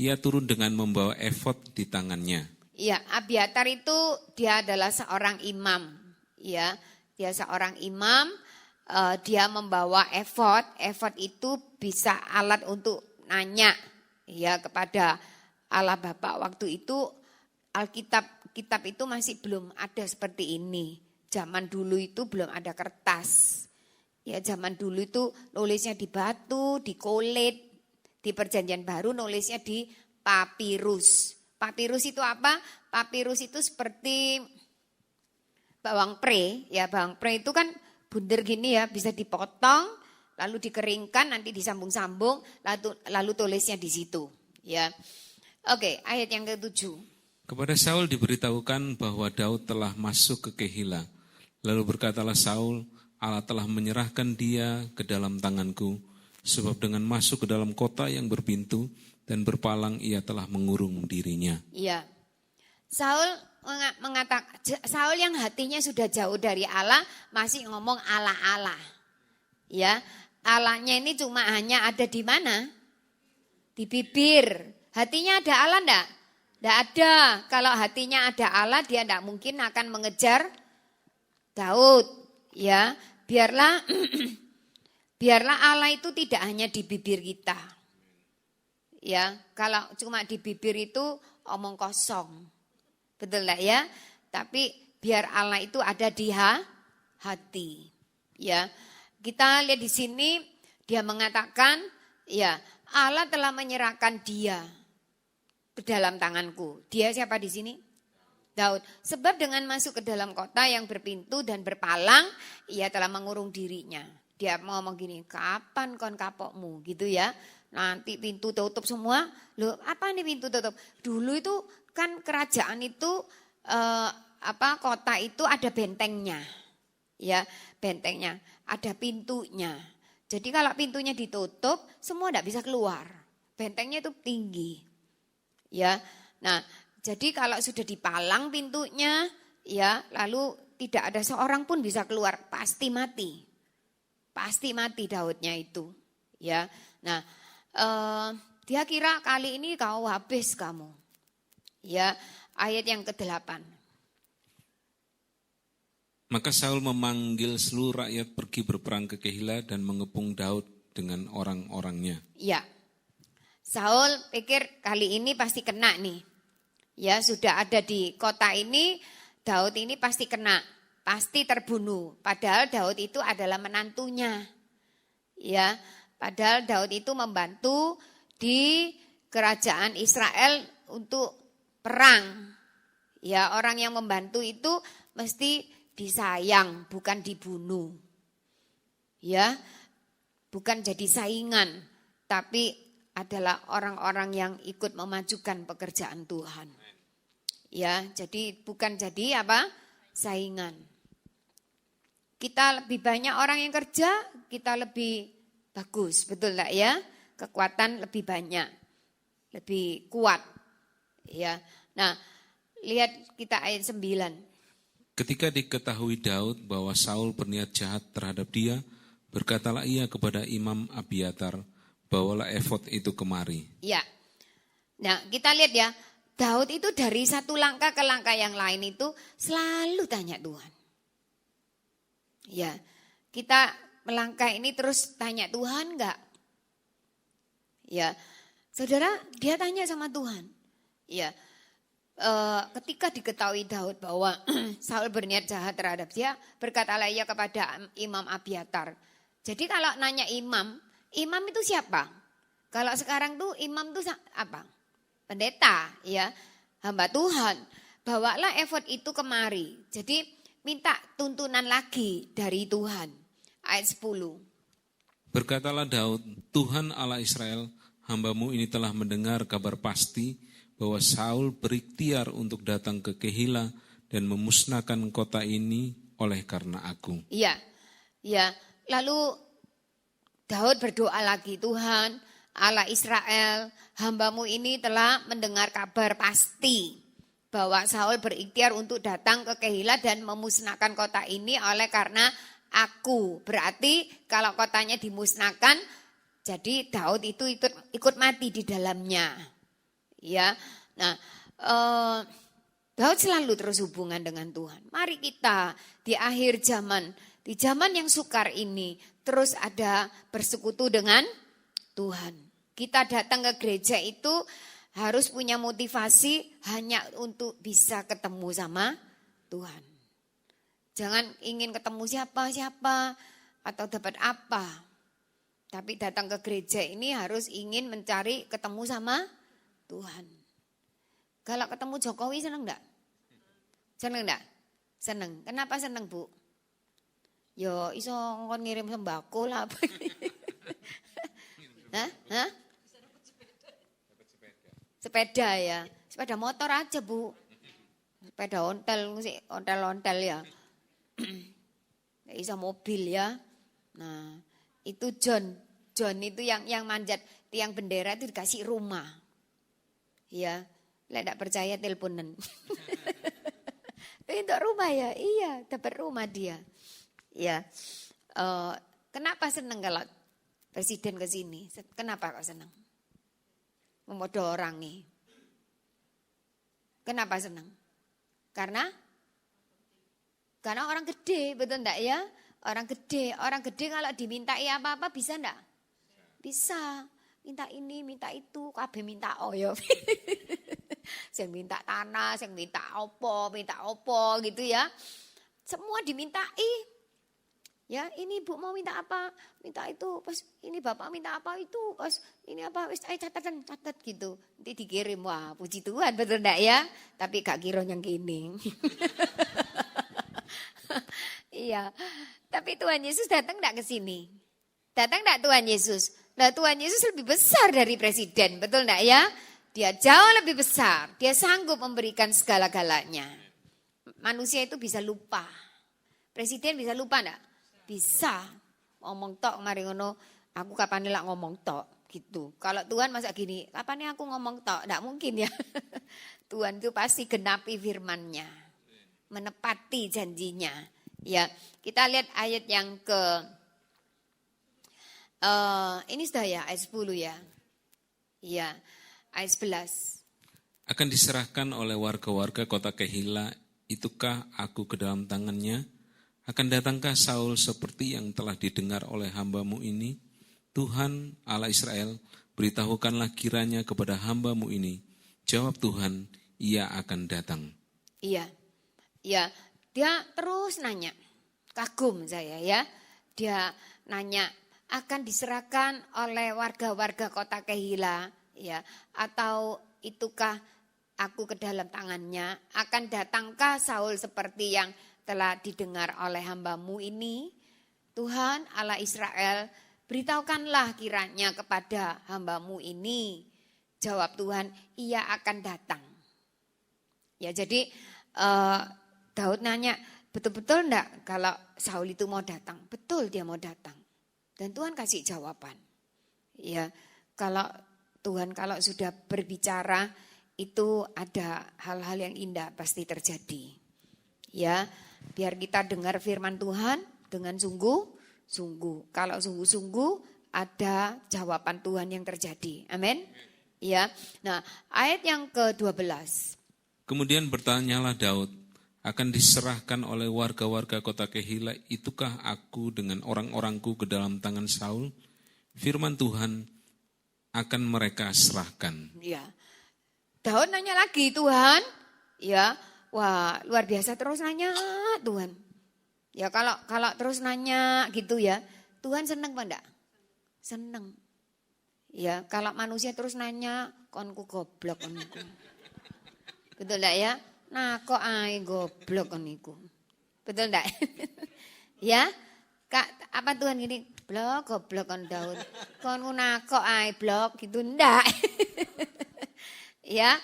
Speaker 2: ia turun dengan membawa efod di tangannya.
Speaker 1: Iya, Abiatar itu dia adalah seorang imam. Ya, dia seorang imam. Dia membawa efod. Efod itu bisa alat untuk nanya ya kepada Allah Bapa. Waktu itu Kitab itu masih belum ada seperti ini. Zaman dulu itu belum ada kertas. Ya, zaman dulu itu nulisnya di batu, di kulit. Di Perjanjian Baru nulisnya di papirus. Papirus itu apa? Papirus itu seperti bawang pre. Ya, bawang pre itu kan bunder gini ya, bisa dipotong, lalu dikeringkan, nanti disambung-sambung, lalu tulisnya di situ. Ya, oke, ayat yang ke-7.
Speaker 2: Kepada Saul diberitahukan bahwa Daud telah masuk ke Kehila. Lalu berkatalah Saul, Allah telah menyerahkan dia ke dalam tanganku, sebab dengan masuk ke dalam kota yang berpintu dan berpalang ia telah mengurung dirinya.
Speaker 1: Iya. Saul mengatakan, Saul yang hatinya sudah jauh dari Allah masih ngomong Allah. Ya, Allahnya ini cuma hanya ada di mana? Di bibir. Hatinya ada Allah enggak? Tidak ada. Kalau hatinya ada Allah, dia tidak mungkin akan mengejar Daud. Ya, biarlah Allah itu tidak hanya di bibir kita. Ya, kalau cuma di bibir itu omong kosong, betul enggak ya? Tapi biar Allah itu ada di hati. Ya, kita lihat di sini dia mengatakan, ya Allah telah menyerahkan dia ke dalam tanganku. Dia siapa di sini? Daud. Sebab dengan masuk ke dalam kota yang berpintu dan berpalang, ia telah mengurung dirinya. Dia ngomong gini, kapan kon kapokmu gitu ya. Nanti pintu tutup semua. Loh, apa nih pintu tutup? Dulu itu kan kerajaan itu kota itu ada bentengnya. Ya, bentengnya, ada pintunya. Jadi kalau pintunya ditutup, semua tidak bisa keluar. Bentengnya itu tinggi. Ya, nah jadi kalau sudah dipalang pintunya, ya lalu tidak ada seorang pun bisa keluar, pasti mati Daudnya itu. Ya, nah dia kira kali ini kau habis kamu. Ya, ayat yang ke-8.
Speaker 2: Maka Saul memanggil seluruh rakyat pergi berperang ke Kehila dan mengepung Daud dengan orang-orangnya.
Speaker 1: Ya. Saul pikir kali ini pasti kena nih. Ya, sudah ada di kota ini, Daud ini pasti kena, pasti terbunuh. Padahal Daud itu adalah menantunya. Ya, padahal Daud itu membantu di kerajaan Israel untuk perang. Ya, orang yang membantu itu mesti disayang, bukan dibunuh. Ya, bukan jadi saingan, tapi adalah orang-orang yang ikut memajukan pekerjaan Tuhan. Ya, jadi bukan jadi apa? Saingan. Kita lebih banyak orang yang kerja, kita lebih bagus, betul enggak ya? Kekuatan lebih banyak. lebih kuat. Ya. Nah, lihat kita ayat 9.
Speaker 2: Ketika diketahui Daud bahwa Saul berniat jahat terhadap dia, berkatalah ia kepada Imam Abiatar, bawalah efod itu kemari.
Speaker 1: Ya. Nah, kita lihat ya, Daud itu dari satu langkah ke langkah yang lain itu selalu tanya Tuhan. Ya, kita melangkah ini terus tanya Tuhan enggak? Ya, saudara, dia tanya sama Tuhan. Ya, ketika diketahui Daud bahwa Saul berniat jahat terhadap dia, berkatalah ia kepada Imam Abiatar. Jadi kalau nanya imam itu siapa? Kalau sekarang tuh imam tuh apa? Pendeta, ya, hamba Tuhan. Bawalah efod itu kemari. Jadi minta tuntunan lagi dari Tuhan. Ayat 10.
Speaker 2: Berkatalah Daud, Tuhan Allah Israel, hamba-Mu ini telah mendengar kabar pasti bahwa Saul berikhtiar untuk datang ke Kehila dan memusnahkan kota ini oleh karena aku.
Speaker 1: Iya, ya. Lalu Daud berdoa lagi, Tuhan Allah Israel, hamba-Mu ini telah mendengar kabar pasti bahwa Saul berikhtiar untuk datang ke Kehila dan memusnahkan kota ini oleh karena aku. Berarti kalau kotanya dimusnahkan, jadi Daud itu ikut mati di dalamnya. Ya, nah Daud selalu terus hubungan dengan Tuhan. Mari kita di akhir zaman, di zaman yang sukar ini terus ada bersekutu dengan Tuhan. Kita datang ke gereja itu harus punya motivasi hanya untuk bisa ketemu sama Tuhan. Jangan ingin ketemu siapa-siapa atau dapat apa. Tapi datang ke gereja ini harus ingin mencari ketemu sama Tuhan. Kalau ketemu Jokowi seneng enggak? Seneng enggak? Seneng. Kenapa seneng, Bu? Yo iso ngon ngirim sembako lah apa. Hah? Sepeda ya. Sepeda motor aja, Bu. Sepeda ontel ya. Iso mobil ya. Nah, itu John itu yang manjat tiang bendera itu dikasih rumah. Ya, tidak percaya teleponan. Untuk rumah ya, iya dapat rumah dia. Ya, kenapa senang kalau presiden ke sini? Kenapa kok senang? Memodo orang nih. Kenapa senang? Karena orang gede, betul enggak ya? Orang gede kalau dimintai apa-apa bisa enggak? Bisa. Minta ini, minta itu, kabeh minta oyo. Sing minta tanah, sing minta opo gitu ya. Semua dimintai. Ya, ini Bu mau minta apa? Minta itu, pas ini Bapak minta apa itu, pas ini apa, wis catat gitu. Nanti dikirim, wah puji Tuhan betul enggak ya? Tapi gak kira yang gini. Iya, tapi Tuhan Yesus datang enggak ke sini? Datang enggak Tuhan Yesus? Nah Tuhan Yesus lebih besar dari presiden, betul enggak ya? Dia jauh lebih besar, dia sanggup memberikan segala-galanya. Manusia itu bisa lupa. Presiden bisa lupa enggak? Bisa. Ngomong tok mari ngono, aku kapan lak ngomong tok gitu. Kalau Tuhan masa gini, kapan aku ngomong tok? Enggak mungkin ya. Tuhan itu pasti genapi firman-Nya. Menepati janjinya. Ya, kita lihat ayat yang ini sudah ya, ayat 10 ya. Iya, ayat 11.
Speaker 2: Akan diserahkan oleh warga-warga kota Kehila, itukah aku ke dalam tangannya? Akan datangkah Saul seperti yang telah didengar oleh hamba-Mu ini? Tuhan Allah Israel, beritahukanlah kiranya kepada hamba-Mu ini. Jawab Tuhan, ia akan datang. Iya, dia terus nanya. Kagum saya ya. Dia nanya, akan diserahkan oleh warga-warga kota Kehila, ya, atau itukah aku ke dalam tangannya? Akan datangkah Saul seperti yang telah didengar oleh hamba-Mu ini? Tuhan Allah Israel, beritahukanlah kiranya kepada hamba-Mu ini. Jawab Tuhan, ia akan datang. Ya, jadi Daud nanya, betul-betul enggak kalau Saul itu mau datang? Betul dia mau datang. Dan Tuhan kasih jawaban. Ya, kalau
Speaker 1: Tuhan kalau sudah berbicara itu ada hal-hal yang indah pasti terjadi. Ya, biar kita dengar firman Tuhan dengan sungguh-sungguh. Kalau sungguh-sungguh ada jawaban Tuhan yang terjadi. Amin. Ya. Nah, ayat yang ke-12.
Speaker 2: Kemudian bertanyalah Daud, akan diserahkan oleh warga-warga kota Kehila, itukah aku dengan orang-orangku ke dalam tangan Saul? Firman Tuhan, akan mereka serahkan.
Speaker 1: Ya. Daud nanya lagi, Tuhan. Ya, wah, luar biasa terus nanya Tuhan. Ya, kalau terus nanya gitu ya, Tuhan seneng apa enggak? Seneng. Ya, kalau manusia terus nanya, konku goblok konku. Betul enggak ya? Nah, kok ae goblok niku. Betul enggak? Ya? Kak, apa Tuhan gini? Blok goblok kon Daud. Kon kok ae blok gitu enggak. Ya.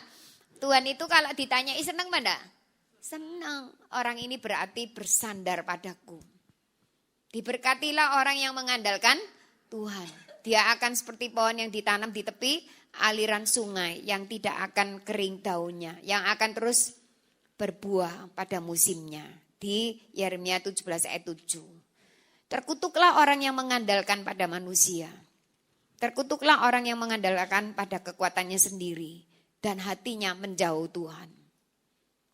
Speaker 1: Tuhan itu kalau ditanyai seneng apa enggak? Senang. Orang ini berarti bersandar padaku. Diberkatilah orang yang mengandalkan Tuhan. Dia akan seperti pohon yang ditanam di tepi aliran sungai yang tidak akan kering daunnya, yang akan terus berbuah pada musimnya. Di Yeremia 17 ayat 7. Terkutuklah orang yang mengandalkan pada manusia. Terkutuklah orang yang mengandalkan pada kekuatannya sendiri dan hatinya menjauh Tuhan.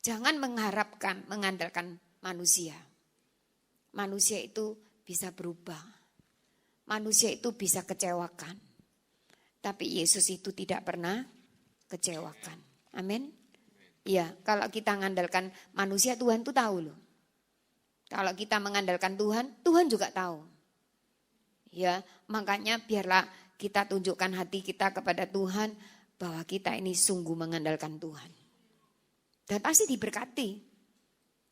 Speaker 1: Jangan mengandalkan manusia. Manusia itu bisa berubah. Manusia itu bisa kecewakan. Tapi Yesus itu tidak pernah kecewakan. Amin. Ya, kalau kita mengandalkan manusia, Tuhan itu tahu loh. Kalau kita mengandalkan Tuhan, Tuhan juga tahu. Ya, makanya biarlah kita tunjukkan hati kita kepada Tuhan bahwa kita ini sungguh mengandalkan Tuhan. Dan pasti diberkati.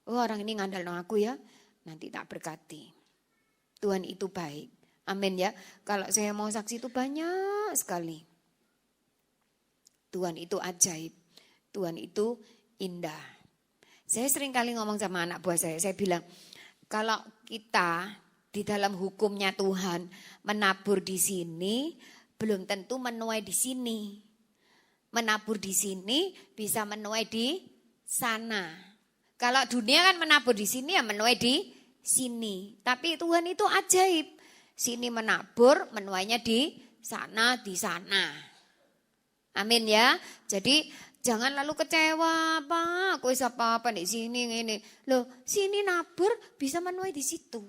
Speaker 1: Oh, orang ini ngandalkan aku ya, nanti tak berkati. Tuhan itu baik. Amin ya. Kalau saya mau saksi itu banyak sekali. Tuhan itu ajaib. Tuhan itu indah. Saya sering kali ngomong sama anak buah saya bilang, kalau kita di dalam hukumnya Tuhan menabur di sini, belum tentu menuai di sini. Menabur di sini bisa menuai di sana. Kalau dunia kan menabur di sini ya menuai di sini. Tapi Tuhan itu ajaib. Sini menabur, menuainya di sana, di sana. Amin ya. Jadi jangan lalu kecewa, Pak. Aku bisa apa-apa di sini ini. Loh, sini nabur bisa menuai di situ.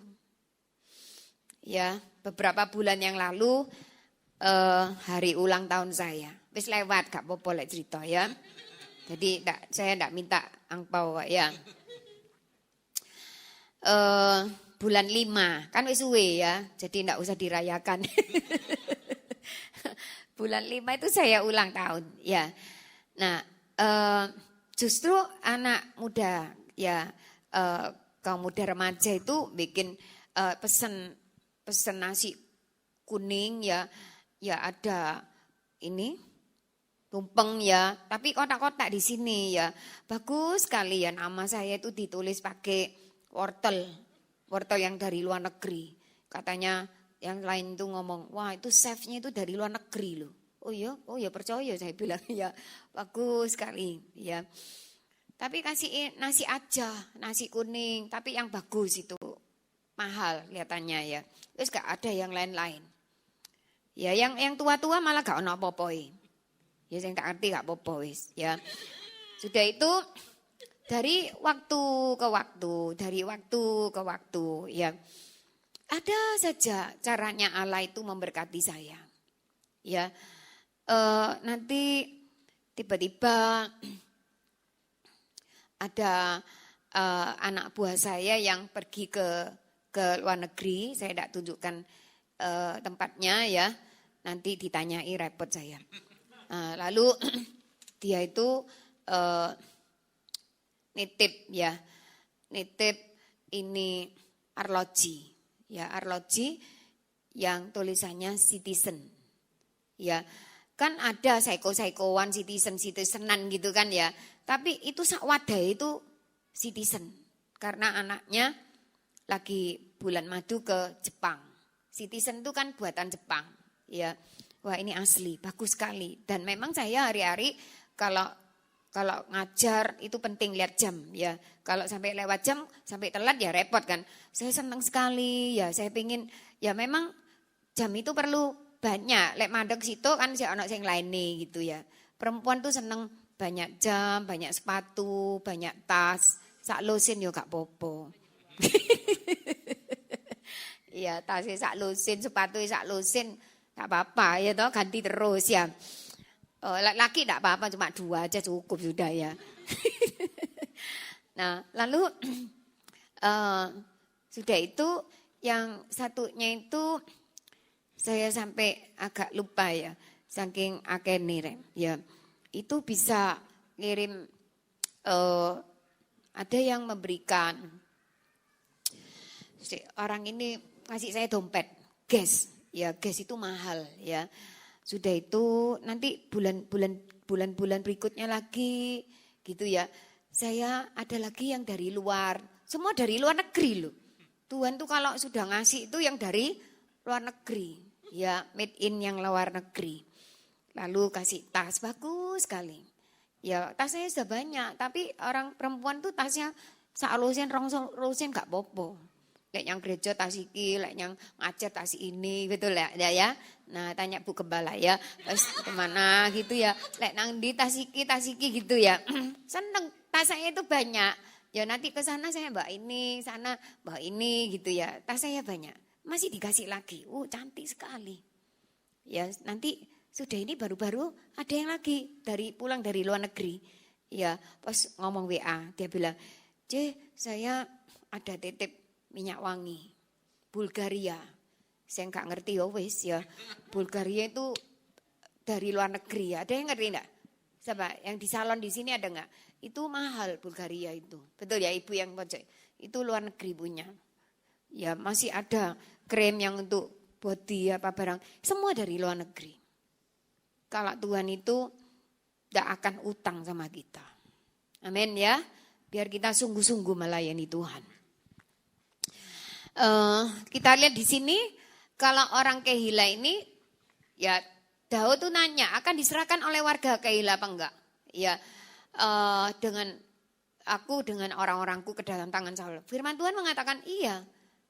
Speaker 1: Ya, beberapa bulan yang lalu hari ulang tahun saya. Wis lewat, gak apa-apa lek cerita ya. Jadi saya enggak minta angpau ya. Bulan 5, kan wis suwe ya, jadi enggak usah dirayakan. Bulan 5 itu saya ulang tahun, ya. Nah, justru anak muda, ya, kaum muda remaja itu bikin pesen nasi kuning, ya ada ini tumpeng ya, tapi kotak-kotak di sini ya, bagus sekali ya. Nama saya itu ditulis pakai wortel yang dari luar negeri. Katanya yang lain tuh ngomong, wah itu chefnya itu dari luar negeri loh. Oh ya percaya saya bilang ya, bagus sekali ya. Tapi kasih nasi aja, nasi kuning, tapi yang bagus itu mahal kelihatannya ya. Terus gak ada yang lain-lain. Ya yang tua-tua malah gak ono apa-apa. Ya saya tak ngerti gak apa-apa wis ya. Sudah itu dari waktu ke waktu ya. Ada saja caranya Allah itu memberkati saya. Ya. Nanti tiba-tiba ada anak buah saya yang pergi ke luar negeri, saya tidak tunjukkan tempatnya ya. Nanti ditanyai repot saya. Lalu dia itu nitip ini arloji yang tulisannya citizen ya. Kan ada saiko-saikoan citizenan gitu kan ya. Tapi itu sak wadah itu citizen karena anaknya lagi bulan madu ke Jepang. Citizen itu kan buatan Jepang ya. wah ini asli, bagus sekali. Dan memang saya hari-hari kalau ngajar itu penting lihat jam ya. Kalau sampai lewat jam, sampai telat ya repot kan. Saya senang sekali ya, saya pingin ya memang jam itu perlu banyak. Lek mandek situ kan si anak sing lainnya gitu ya. Perempuan tuh seneng banyak jam, banyak sepatu, banyak tas. Sak lusin yo gak popo. Iya, tasnya sak lusin, sepatu sak lusin, tak apa-apa ya toh, ganti terus ya. Laki tak apa-apa, cuma 2 aja cukup sudah ya. Nah, lalu sudah itu yang satunya itu saya sampai agak lupa ya, saking akene ya. Itu bisa ngirim ada yang memberikan orang ini ngasih saya dompet, gas. Ya, gas itu mahal ya. Sudah itu nanti bulan-bulan berikutnya lagi gitu ya. Saya ada lagi yang dari luar. Semua dari luar negeri loh. Tuhan tuh kalau sudah ngasih itu yang dari luar negeri. Ya, made in yang luar negeri. Lalu kasih tas bagus sekali. Ya, tasnya sudah banyak, tapi orang perempuan tuh tasnya sak lusin, rong lusin gak popo. Lek yang gereja tas iki, lek yang ngajar tas ini, betul ya. Nah, tanya Bu Gembala ya, terus kemana gitu ya. Lek nang di tas iki gitu ya. Seneng, tas saya itu banyak. Ya nanti ke sana saya bawa ini, sana bawa ini gitu ya. Tas saya banyak. Masih dikasih lagi. Cantik sekali. Ya, nanti sudah ini baru-baru ada yang lagi pulang dari luar negeri. Ya, pas ngomong WA, dia bilang, saya ada titip minyak wangi, Bulgaria. Saya nggak ngerti ya wis ya. Bulgaria itu dari luar negeri ya. Ada yang ngerti enggak? Siapa? Yang di salon di sini ada enggak? Itu mahal Bulgaria itu. Betul ya ibu yang pojok. Itu luar negeri punya. Ya masih ada krem yang untuk body apa barang. Semua dari luar negeri. Kalau Tuhan itu tidak akan utang sama kita. Amin ya. Biar kita sungguh-sungguh melayani Tuhan. Kita lihat di sini kalau orang Kehila ini ya Daud tuh nanya akan diserahkan oleh warga Kehila apa enggak? Ya dengan orang-orangku ke dalam tangan Saul. Firman Tuhan mengatakan iya,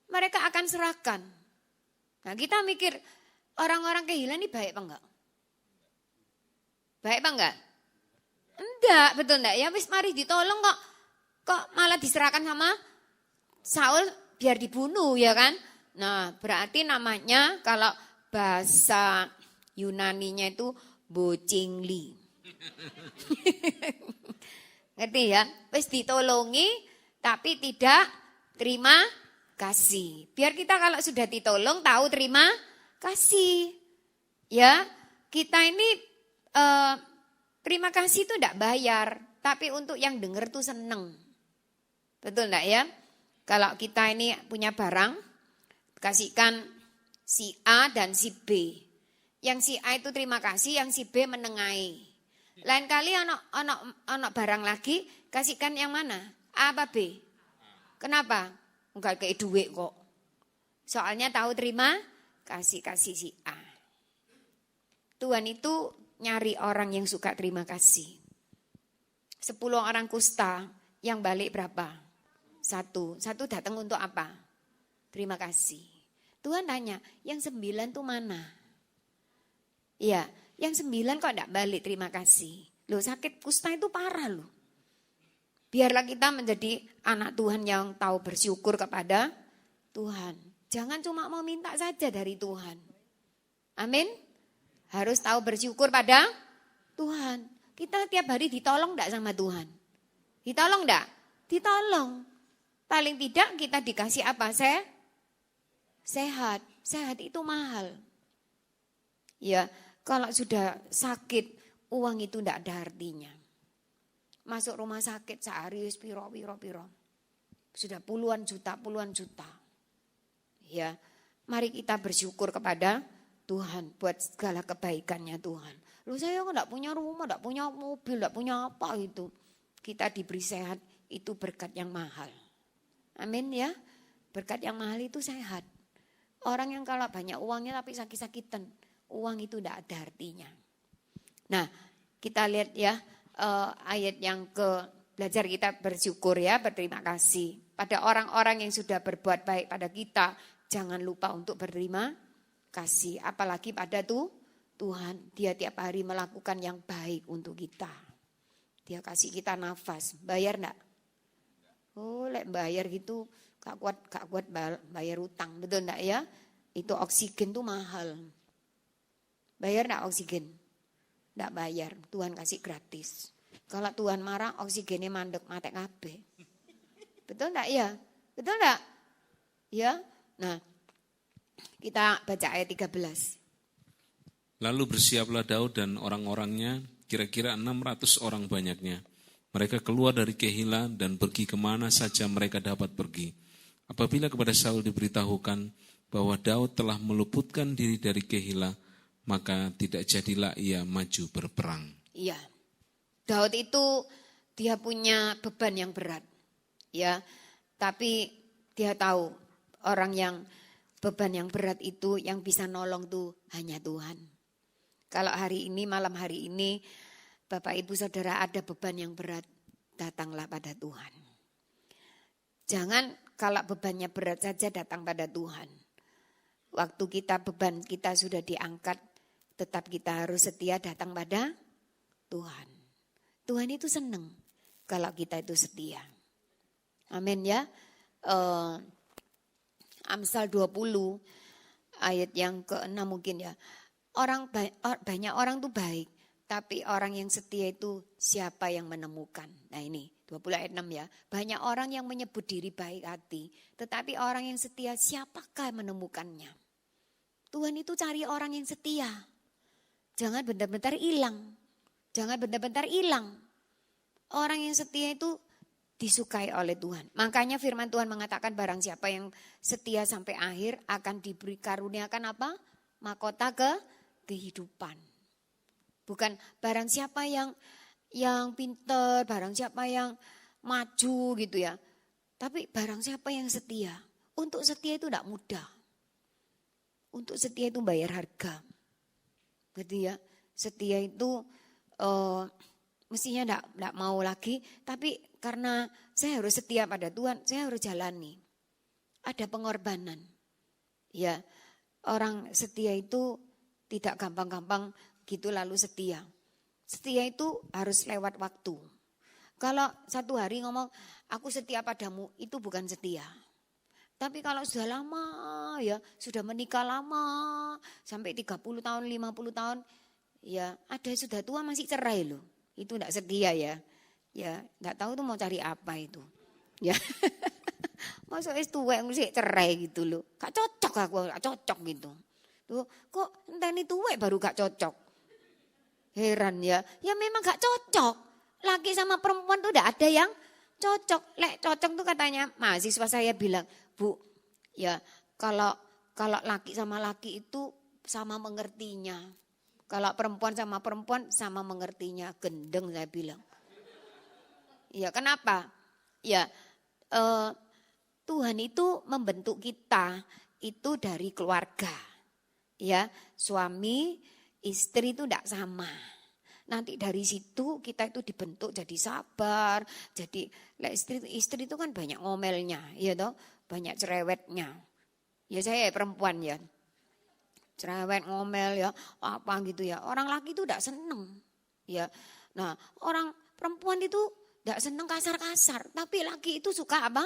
Speaker 1: mereka akan serahkan. Nah kita mikir orang-orang Kehila ini baik apa enggak? Baik apa enggak? Enggak, betul enggak? Ya wis mari ditolong kok malah diserahkan sama Saul biar dibunuh ya kan. Nah berarti namanya kalau bahasa Yunaninya itu bocingli. Ngerti ya? Wis ditolongi tapi tidak terima kasih. Biar kita kalau sudah ditolong tahu terima kasih. Ya, kita ini terima kasih itu tidak bayar, tapi untuk yang dengar tuh seneng. Betul enggak ya? Kalau kita ini punya barang, kasihkan si A dan si B. Yang si A itu terima kasih, yang si B menengahi. Lain kali anak barang lagi, kasihkan yang mana? A apa B? Kenapa? Enggak kayak duit kok. Soalnya tahu terima kasih si A. Tuhan itu nyari orang yang suka terima kasih. 10 orang kusta yang balik berapa? Satu datang untuk apa? Terima kasih. Tuhan tanya, yang 9 tuh mana? Iya, yang 9 kok enggak balik terima kasih. Loh sakit kusta itu parah loh. Biarlah kita menjadi anak Tuhan yang tahu bersyukur kepada Tuhan. Jangan cuma mau minta saja dari Tuhan. Amin. Harus tahu bersyukur pada Tuhan. Kita tiap hari ditolong enggak sama Tuhan? Ditolong enggak? Ditolong. Paling tidak kita dikasih apa? Sehat. Sehat itu mahal. Ya, kalau sudah sakit, uang itu enggak ada artinya. Masuk rumah sakit sehari piro. Sudah puluhan juta. Ya, mari kita bersyukur kepada Tuhan buat segala kebaikannya Tuhan. Loh saya enggak punya rumah, enggak punya mobil, enggak punya apa itu. Kita diberi sehat itu berkat yang mahal. Amin ya. Berkat yang mahal itu sehat. Orang yang kalau banyak uangnya tapi sakit-sakitan. uang itu tidak ada artinya. Nah, kita lihat ya ayat yang belajar kita bersyukur ya, berterima kasih. Pada orang-orang yang sudah berbuat baik pada kita, jangan lupa untuk berterima kasih. Apalagi pada Tuhan, dia tiap hari melakukan yang baik untuk kita. Dia kasih kita nafas, bayar enggak? Oh, lek bayar gitu, gak kuat bayar utang, betul enggak ya? Itu oksigen tuh mahal. Bayar enggak oksigen? Enggak bayar, Tuhan kasih gratis. Kalau Tuhan marah, oksigennya mandek, mati kabeh. Betul enggak ya? Betul enggak? Ya. Nah, kita baca ayat 13.
Speaker 2: Lalu bersiaplah Daud dan orang-orangnya, kira-kira 600 orang banyaknya. Mereka keluar dari Kehila dan pergi kemana saja mereka dapat pergi. Apabila kepada Saul diberitahukan bahwa Daud telah meluputkan diri dari Kehila, maka tidak jadilah ia maju berperang.
Speaker 1: Iya, Daud itu dia punya beban yang berat, ya. Tapi dia tahu orang yang beban yang berat itu yang bisa nolong tuh hanya Tuhan. Kalau hari ini, malam hari ini, Bapak Ibu Saudara ada beban yang berat, datanglah pada Tuhan. Jangan kalau bebannya berat saja datang pada Tuhan. Waktu beban kita sudah diangkat, tetap kita harus setia datang pada Tuhan. Tuhan itu senang kalau kita itu setia. Amin ya. Amsal 20 ayat yang ke-6 mungkin ya. Banyak orang tuh baik, tapi orang yang setia itu siapa yang menemukan? Nah ini 20 ayat 6 ya. Banyak orang yang menyebut diri baik hati, tetapi orang yang setia siapakah menemukannya? Tuhan itu cari orang yang setia. Jangan bentar-bentar hilang. Jangan bentar-bentar hilang. Orang yang setia itu disukai oleh Tuhan. Makanya firman Tuhan mengatakan barang siapa yang setia sampai akhir akan diberi karuniakan apa? Mahkota kehidupan. Bukan barang siapa yang pintar, barang siapa yang maju gitu ya. Tapi barang siapa yang setia. Untuk setia itu tidak mudah. Untuk setia itu bayar harga. Gitu ya. Setia itu mestinya tidak mau lagi. Tapi karena saya harus setia pada Tuhan, saya harus jalani. Ada pengorbanan. Ya, orang setia itu tidak gampang-gampang gitu lalu setia. Setia itu harus lewat waktu. Kalau satu hari ngomong, aku setia padamu, itu bukan setia. Tapi kalau sudah lama ya, sudah menikah lama, sampai 30 tahun, 50 tahun, ya ada sudah tua masih cerai loh. Itu enggak setia ya. Ya, enggak tahu tuh mau cari apa itu. Ya. Masuk es tua mesti cerai gitu loh. Gak cocok aku, gak cocok gitu. Tuh, kok enteni tuwek baru gak cocok. Heran ya. Ya memang gak cocok. Laki sama perempuan tuh udah ada yang cocok. Lek cocok tuh katanya mahasiswa saya bilang, Bu, ya kalau laki sama laki itu sama mengertinya. Kalau perempuan sama perempuan sama mengertinya. Gendeng saya bilang. Ya kenapa? Ya Tuhan itu membentuk kita itu dari keluarga. Ya, suami, istri itu tidak sama. Nanti dari situ kita itu dibentuk jadi sabar, jadi istri itu kan banyak ngomelnya, ya toh, banyak cerewetnya. Ya saya perempuan ya. Cerewet ngomel ya, apa gitu ya. Orang laki itu tidak seneng. Ya. Nah, orang perempuan itu tidak seneng kasar-kasar, tapi laki itu suka apa?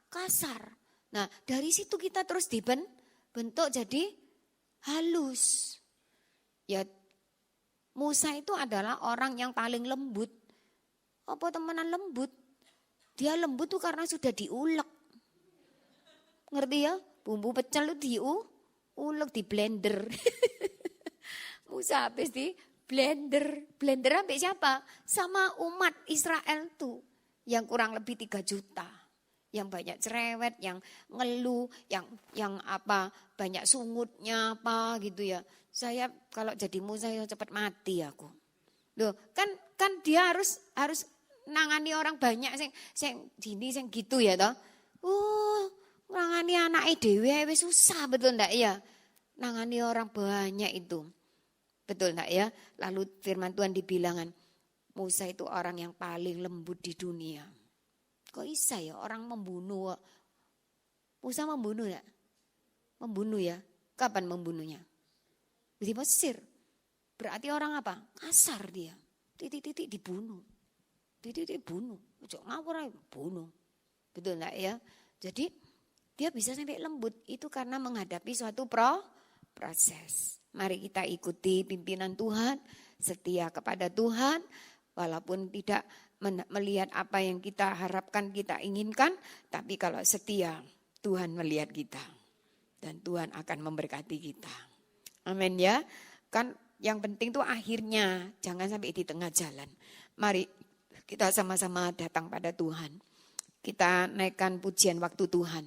Speaker 1: Kasar. Nah, dari situ kita terus dibentuk jadi halus. Ya, Musa itu adalah orang yang paling lembut. Apa temenan lembut? Dia lembut tuh karena sudah diulek. Ngerti ya? Bumbu pecel itu diulek, di blender. Musa habis di blender. Blender sampai siapa? Sama umat Israel tuh. Yang kurang lebih 3 juta. Yang banyak cerewet, yang ngeluh, yang apa banyak sungutnya apa gitu ya. Saya kalau jadi Musa ya cepat mati aku. Loh, kan dia harus nangani orang banyak sing gini sing gitu ya toh. Nangani anake dhewe wis susah betul ndak ya? Nangani orang banyak itu. Betul enggak ya? Lalu firman Tuhan dibilangan, Musa itu orang yang paling lembut di dunia. Kok bisa ya orang membunuh? Musa membunuh enggak? Membunuh ya. Kapan membunuhnya? Di Mesir. Berarti orang apa? Kasar dia. Titik-titik dibunuh. Titik-titik bunuh. Ojo ngawur aja, bunuh. Betul enggak ya? Jadi dia bisa sampai lembut. Itu karena menghadapi suatu proses. Mari kita ikuti pimpinan Tuhan. Setia kepada Tuhan. Walaupun tidak melihat apa yang kita harapkan, kita inginkan. Tapi kalau setia, Tuhan melihat kita. Dan Tuhan akan memberkati kita. Amin ya. Kan yang penting tuh akhirnya. Jangan sampai di tengah jalan. Mari kita sama-sama datang pada Tuhan. Kita naikkan pujian waktu Tuhan.